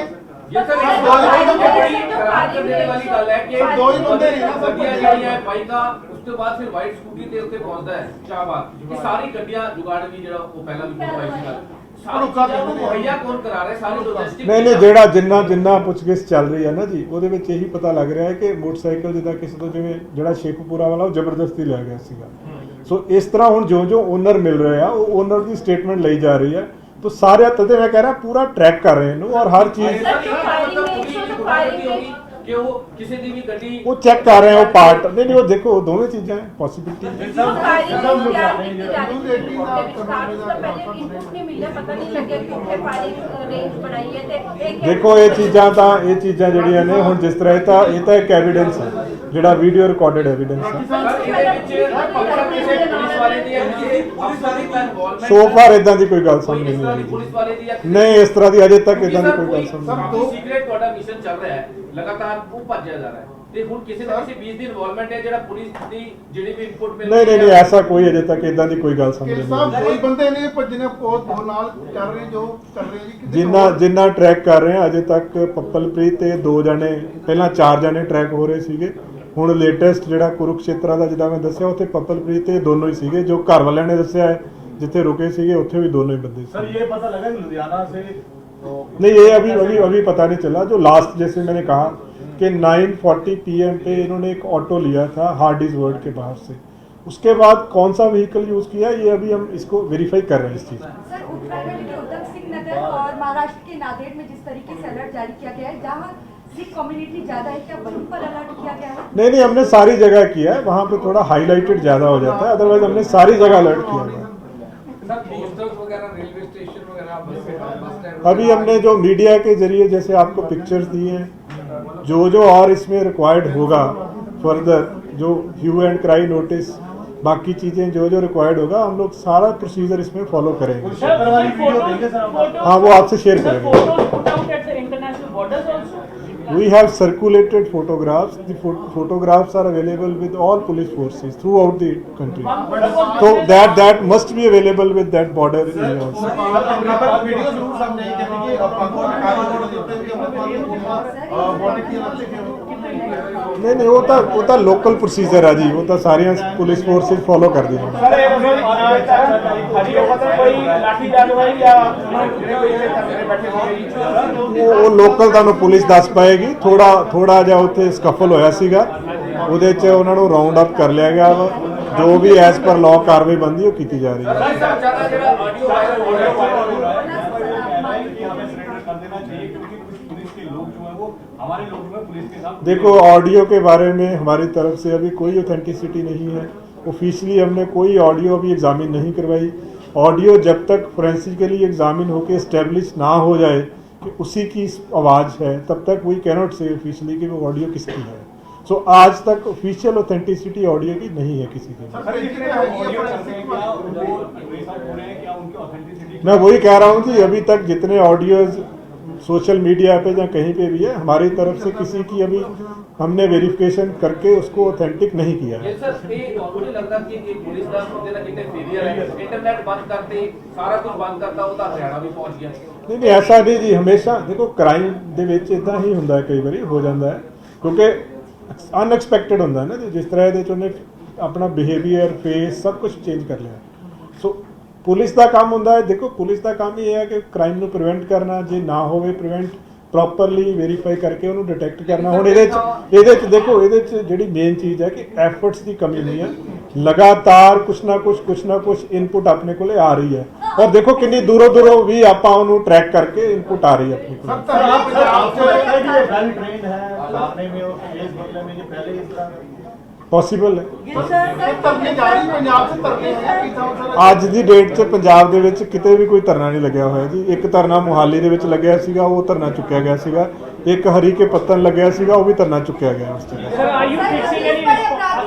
ये सर बड़ी हैरान करने वाली गल है कि दो ही बंदे ने ना सब गड्डियां ਜਿਹੜੀਆਂ ਹੈ ਬਾਈਕਾਂ उसके बाद फिर वाइट स्कूटी ਤੇ ਉੱਤੇ ਪਹੁੰਚਦਾ ਹੈ ਸ਼ਾਹਬਾਦ ਇਹ ਸਾਰੀ ਗੱਡੀਆਂ ਜੁਗਾੜ ਵੀ ਜਿਹੜਾ ਉਹ ਪਹਿਲਾਂ ਵੀ ਕਰਵਾਈ ਸੀ ਗੱਲ ਸਾਰੀ ਚੀਜ਼ਾਂ ਨੂੰ ਮੁਹੱਈਆ ਕੌਣ ਕਰਾ ਰਿਹਾ ਸਾਰੀ ਲੌਜਿਸਟਿਕ ਨਹੀਂ ਜਿਹੜਾ ਜਿੰਨਾ ਪੁੱਛਗਿੱਛ ਚੱਲ ਰਹੀ ਹੈ ਨਾ ਜੀ ਉਹਦੇ ਵਿੱਚ ਇਹੀ ਪਤਾ ਲੱਗ ਰਿਹਾ ਹੈ ਕਿ ਮੋਟਰਸਾਈਕਲ ਜਿੱਦਾਂ ਕਿਸੇ ਤੋਂ ਜਿਵੇਂ ਜਿਹੜਾ ਸ਼ੇਖੂਪੁਰਾ ਵਾਲਾ ਉਹ ਜ਼ਬਰਦਸਤੀ ਲੈ ਗਿਆ ਸੀਗਾ ਸੋ ਇਸ ਤਰ੍ਹਾਂ ਹੁਣ ਜੋ ਓਨਰ ਮਿਲ ਰਹੇ ਆ ਉਹ ਓਨਰ ਦੀ ਸਟੇਟਮੈਂਟ ਲਈ ਜਾ ਰਹੀ ਹੈ तो सारे तदे मैं कह रहा पूरा ट्रैक कर रहे हैं और हर चीज कि वो किसी दी भी गड्डी वो चेक कर रहे हैं वो पार्ट नहीं वो देखो दोनों चीजें हैं पॉसिबिलिटी देखो ये चीज़ां ਜਿਹੜੀਆਂ ਨੇ ਹੁਣ ਜਿਸ ਤਰ੍ਹਾਂ ਇਹ ਤਾਂ ਇੱਕ ਐਵੀਡੈਂਸ ਹੈ ਜਿਹੜਾ video recorded evidence so far ਇਦਾਂ ਦੀ ਕੋਈ ਗੱਲ ਸਾਹਮਣੇ ਨਹੀਂ ਆਈ ਨਹੀਂ ਇਸ ਤਰ੍ਹਾਂ ਦੀ ਅਜੇ ਤੱਕ ਇਦਾਂ ਦੀ ਕੋਈ ਗੱਲ ਸਾਹਮਣੇ ਨਹੀਂ ਸੀਕ੍ਰੇਟ ਤੁਹਾਡਾ ਮਿਸ਼ਨ ਚੱਲ ਰਿਹਾ ਹੈ ਲਗਾਤਾਰ ਉਹ ਭੱਜਿਆ ਜਾ ਰਿਹਾ ਹੈ ਤੇ ਹੁਣ ਕਿਸੇ ਨਾ ਕਿਸੇ 20 ਦੀ ਇਨਵੋਲਵਮੈਂਟ ਹੈ ਜਿਹੜਾ ਪੁਲਿਸ ਦੀ ਜਿਹੜੀ ਵੀ ਇਨਪੁਟ ਮਿਲ ਰਹੀ ਹੈ ਨਹੀਂ ਐਸਾ ਕੋਈ ਅਜੇ ਤੱਕ ਇਦਾਂ ਦੀ ਕੋਈ ਗੱਲ ਸਾਹਮਣੇ ਨਹੀਂ ਆਈ ਕੋਈ ਬੰਦੇ ਨੇ ਭੱਜਣੇ ਬਹੁਤ ਨਾਲ ਕਰ ਰਹੇ ਜੋ ਕਰ ਰਹੇ ਜੀ ਜਿੰਨਾ ਟਰੈਕ ਕਰ ਰਹੇ ਆ ਅਜੇ ਤੱਕ ਪੱਪਲਪ੍ਰੀਤ ਤੇ 2 ਜਣੇ ਪਹਿਲਾਂ 4 ਜਣੇ ਟਰੈਕ ਹੋ ਰਹੇ ਸੀਗੇ ਹੁਣ ਲੇਟੈਸਟ ਜਿਹੜਾ ਕੁਰੂਕਸ਼ੇਤਰਾ ਦਾ ਜਿੱਦਾਂ ਮੈਂ ਦੱਸਿਆ ਉੱਥੇ ਪੱਪਲਪ੍ਰੀਤ ਤੇ ਦੋਨੋਂ ਹੀ ਸੀਗੇ ਜੋ ਘਰ ਵਾਲਿਆਂ ਨੇ ਦੱਸਿਆ ਹੈ जिथे रुके सीगे उत्थे भी दोनों ही बंदे सर ये पता लगा कि लुधियाना से नहीं ये अभी पता नहीं चला जो लास्ट जैसे मैंने कहा कि 9:40 PM पे इन्होंने एक ऑटो लिया था हार्डीज वर्ल्ड के बाहर से उसके बाद कौन सा व्हीकल यूज किया ये अभी हम इसको वेरीफाई कर रहे हैं इस चीज सर उत्तराखंड के उधम सिंह नगर और महाराष्ट्र के नांदेड़ में जिस तरीके से अलर्ट जारी किया गया है जहाँ सिख कम्युनिटी ज्यादा है क्या वहीं पर अलर्ट किया गया है नहीं हमने सारी जगह किया है वहाँ पे थोड़ा हाईलाइटेड ज्यादा हो जाता है अदरवाइज हमने सारी जगह अलर्ट किया है अभी हमने जो मीडिया के जरिए जैसे आपको पिक्चर्स दी हैं जो और इसमें रिक्वायर्ड होगा फर्दर जो ह्यू एंड क्राई नोटिस बाकी चीज़ें जो रिक्वायर्ड होगा हम लोग सारा प्रोसीजर इसमें फॉलो करेंगे हाँ वो आपसे शेयर करेंगे We have circulated photographs. The photographs are available with all police forces throughout the country. So that must be available with that border area also. नहीं वो तो लोकल प्रोसीजर है जी वो तो सारियां पुलिस फोर्सेस फॉलो कर दी वो लोकल ਤੁਹਾਨੂੰ ਪੁਲਿਸ ਦੱਸ ਪਾਏਗੀ ਥੋੜਾ ਜਿਹਾ ਉੱਥੇ ਸਕਫਲ ਹੋਇਆ ਸੀਗਾ ਉਹਦੇ 'ਚ ਉਹਨਾਂ ਨੂੰ ਰਾਉਂਡ ਅਪ ਕਰ ਲਿਆ ਗਿਆ ਵਾ ਜੋ ਵੀ ਐਸ ਪਰ ਲਾਅ ਕਾਰਵਾਈ ਬੰਦੀ ਉਹ ਕੀਤੀ ਜਾ ਰਹੀ है देखो ऑडियो के बारे में हमारी तरफ से अभी कोई ऑथेंटिसिटी नहीं है ऑफिशियली हमने कोई ऑडियो अभी एग्जामिन नहीं करवाई ऑडियो जब तक फोरेंसिकली एग्जामिन होकर इस्टेब्लिश ना हो जाए कि उसी की आवाज़ है तब तक वी कैनॉट से ऑफिशियली कि वो ऑडियो किसकी है सो आज तक ऑफिशियल ऑथेंटिसिटी ऑडियो की नहीं है किसी की मैं वही कह रहा हूँ कि अभी तक जितने ऑडियोज सोशल मीडिया पे या कहीं पे भी है हमारी तरफ से किसी की अभी हमने वेरिफिकेशन करके उसको ऑथेंटिक नहीं किया है सर ये मुझे लगता कि पुलिस का कितने ना कितने फेलियर है इंटरनेट बंद करते सारा कुछ बंद करता वो तो हरियाणा भी पहुंच गया नहीं ऐसा नहीं जी हमेशा देखो क्राइम ਦੇ ਵਿੱਚ ਇਦਾਂ ਹੀ ਹੁੰਦਾ ਕਈ ਵਾਰੀ ਹੋ ਜਾਂਦਾ ਹੈ ਕਿਉਂਕਿ ਅਨਐਕਸਪੈਕਟਡ ਹੁੰਦਾ ਹੈ ਨਾ ਜੀ ਜਿਸ ਤਰ੍ਹਾਂ ਇਹਦੇ ਚ ਉਹਨੇ ਆਪਣਾ ਬਿਹੇਵੀਅਰ ਫੇਸ ਸਭ ਕੁਝ ਚੇਂਜ ਕਰ ਲਿਆ ਸੋ ਪੁਲਿਸ ਦਾ ਕੰਮ ਹੁੰਦਾ ਹੈ ਦੇਖੋ ਪੁਲਿਸ ਦਾ ਕੰਮ ਇਹ ਹੈ ਕਿ ਕ੍ਰਾਈਮ ਨੂੰ ਪ੍ਰੀਵੈਂਟ ਕਰਨਾ ਜੇ ਨਾ ਹੋਵੇ ਪ੍ਰੀਵੈਂਟ ਪ੍ਰੋਪਰਲੀ ਵੈਰੀਫਾਈ ਕਰਕੇ ਉਹਨੂੰ ਡਿਟੈਕਟ ਕਰਨਾ ਹੁਣ ਇਹਦੇ ਚ ਦੇਖੋ ਇਹਦੇ ਚ ਜਿਹੜੀ ਮੇਨ ਚੀਜ਼ ਹੈ ਕਿ ਐਫਰਟਸ ਦੀ ਕਮੀ ਨਹੀਂ ਹੈ ਲਗਾਤਾਰ ਕੁਛ ਨਾ ਕੁਛ ਇਨਪੁਟ ਆਪਣੇ ਕੋਲੇ ਆ ਰਹੀ ਹੈ ਔਰ ਦੇਖੋ ਕਿੰਨੀ ਦੂਰੋਂ ਵੀ ਆਪਾਂ ਉਹਨੂੰ ਟਰੈਕ ਕਰਕੇ ਇਨਪੁਟ ਆ ਰਹੀ ਹੈ ਆਪਣੇ ਕੋਲ ਪੋਸੀਬਲ ਹੈ ਅੱਜ ਦੀ ਡੇਟ 'ਚ ਪੰਜਾਬ ਦੇ ਵਿੱਚ ਕਿਤੇ ਵੀ ਕੋਈ ਧਰਨਾ ਨਹੀਂ ਲੱਗਿਆ ਹੋਇਆ ਜੀ ਇੱਕ ਧਰਨਾ ਮੁਹਾਲੀ ਦੇ ਵਿੱਚ ਲੱਗਿਆ ਸੀਗਾ ਉਹ ਧਰਨਾ ਚੁੱਕਿਆ ਗਿਆ ਸੀਗਾ ਇੱਕ ਹਰੀ ਕੇ ਪੱਤਨ ਲੱਗਿਆ ਸੀਗਾ ਉਹ ਵੀ ਧਰਨਾ ਚੁੱਕਿਆ ਗਿਆ ਉਸ ਤੇ Sir, are you fixing any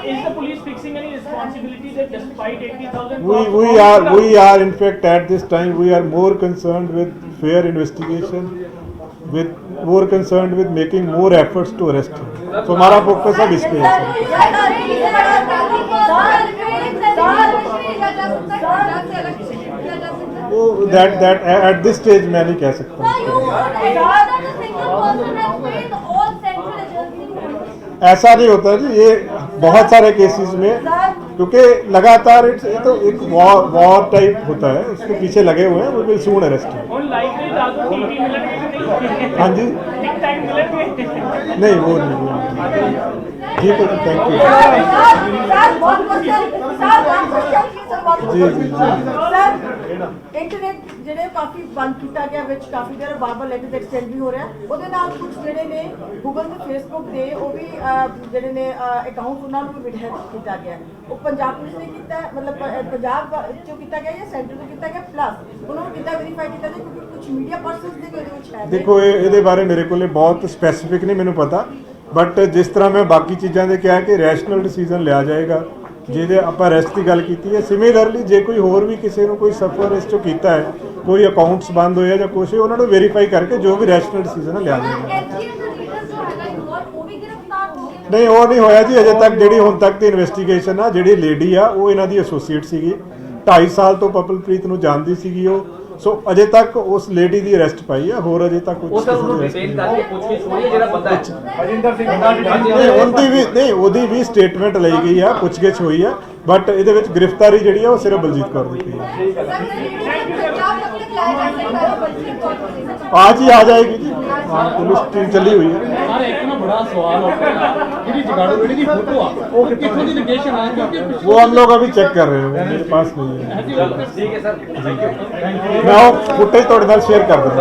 is the police fixing any responsibility that despite 80,000 we are in fact at this time we are more concerned with fair investigation with more concerned with making more efforts to arrest him so हमारा फोकस अब इस पे है वो that at this stage मैं नहीं कह सकता person has failed all central agencies. ऐसा नहीं होता जी, ये बहुत सारे केसेस में, क्योंकि लगातार ये तो एक वॉर टाइप होता है, उसके पीछे लगे हुए हैं, वो विल सून अरेस्ट। और लाइव में ज्यादा टीवी मिलेंगे हाँ जी, टिक टाइम मिलेंगे नहीं वो नहीं। जी थैंक यू। जी जी ਇੰਟਰਨੈਟ ਜਿਹੜੇ ਕਾਫੀ ਬੰਦ ਕੀਤਾ ਗਿਆ ਵਿੱਚ ਕਾਫੀ ਦੇਰ ਬਾਰ-ਬਾਰ ਲੈਟਰ ਐਕਸਚੇਂਜ ਵੀ ਹੋ ਰਿਹਾ, ਉਹਦੇ ਨਾਲ ਕੁਝ ਜਿਹੜੇ ਨੇ ਗੂਗਲ ਤੇ ਫੇਸਬੁੱਕ ਦੇ ਉਹ ਵੀ ਜਿਹੜੇ ਨੇ ਅਕਾਊਂਟ ਉਹਨਾਂ ਨੂੰ ਵੀ ਵਿਡਹੈਡ ਕੀਤਾ ਗਿਆ। ਉਹ ਪੰਜਾਬ ਪੁਲਿਸ ਨੇ ਕੀਤਾ, ਮਤਲਬ ਪੰਜਾਬ ਚੋਂ ਕੀਤਾ ਗਿਆ ਜਾਂ ਸੈਂਟਰ ਤੋਂ ਕੀਤਾ ਗਿਆ, ਪਲੱਸ ਉਹਨਾਂ ਨੂੰ ਕਿੱਦਾਂ ਵੈਰੀਫਾਈ ਕੀਤਾ ਜਾਏ ਕਿਉਂਕਿ ਕੁਝ ਮੀਡੀਆ ਪਰਸਨਸ ਦੇ ਵੀ ਉਹਦੇ ਵਿੱਚ ਹੈ। ਦੇਖੋ ਇਹਦੇ ਬਾਰੇ ਮੇਰੇ ਕੋਲੇ ਬਹੁਤ ਸਪੈਸੀਫਿਕ ਨਹੀਂ ਮੈਨੂੰ ਪਤਾ, ਬਟ ਜਿਸ ਤਰ੍ਹਾਂ ਮੈਂ ਬਾਕੀ ਚੀਜ਼ਾਂ ਦੇ ਕਿਹਾ ਕਿ ਰੈਸ਼ਨਲ ਡਿਸੀਜਨ ਲਿਆ ਜਾਏਗਾ। ਜਿਹਦੇ ਆਪਾਂ ਅਰੈਸਟ ਦੀ ਗੱਲ ਕੀਤੀ ਹੈ, ਸਿਮਿਲਰਲੀ ਜੇ ਕੋਈ ਹੋਰ ਵੀ ਕਿਸੇ ਨੂੰ ਕੋਈ ਸਫਰ ਇਸ 'ਚੋਂ ਕੀਤਾ ਹੈ, ਕੋਈ ਅਕਾਊਂਟਸ ਬੰਦ ਹੋਇਆ ਜਾਂ ਕੁਛ, ਉਹਨਾਂ ਨੂੰ ਵੈਰੀਫਾਈ ਕਰਕੇ ਜੋ ਵੀ ਰੈਸ਼ਨਲ ਡਿਸੀਜਨ ਹੈ ਲਿਆ ਜਾਏਗਾ। ਨਹੀਂ ਉਹ ਨਹੀਂ ਹੋਇਆ ਜੀ ਅਜੇ ਤੱਕ। ਜਿਹੜੀ ਹੁਣ ਤੱਕ ਦੀ ਇਨਵੈਸਟੀਗੇਸ਼ਨ ਆ, ਜਿਹੜੀ ਲੇਡੀ ਆ ਉਹ ਇਹਨਾਂ ਦੀ ਐਸੋਸੀਏਟ ਸੀਗੀ, 2.5 ਸਾਲ ਤੋਂ ਪਪਲਪ੍ਰੀਤ ਨੂੰ ਜਾਣਦੀ ਸੀਗੀ ਉਹ। ਸੋ ਅਜੇ ਤੱਕ ਉਸ ਲੇਡੀ ਦੀ ਅਰੈਸਟ ਪਾਈ ਆ, ਹੋਰ ਅਜੇ ਤੱਕ ਕੁਝ ਉਹਦੀ ਵੀ ਸਟੇਟਮੈਂਟ ਲਈ ਗਈ ਆ, ਪੁੱਛਗਿੱਛ ਹੋਈ ਆ, ਬਟ ਇਹਦੇ ਵਿੱਚ ਗ੍ਰਿਫਤਾਰੀ ਜਿਹੜੀ ਆ ਉਹ ਸਿਰਫ ਬਲਜੀਤ ਕੌਰ ਦੀ ਕੀਤੀ आज ही आ जाएगी जी। हाँ पुलिस टीम चली हुई है। सर एक ना बड़ा सवाल होता है कि जगाड़ू बेड़ी की फोटो आ वो कितनी दी लोकेशन है, क्योंकि वो हम लोग अभी चेक कर रहे हैं, मेरे पास नहीं है। ठीक है सर, मैं वो फुटेज थोड़े नाल शेयर कर दूंगा।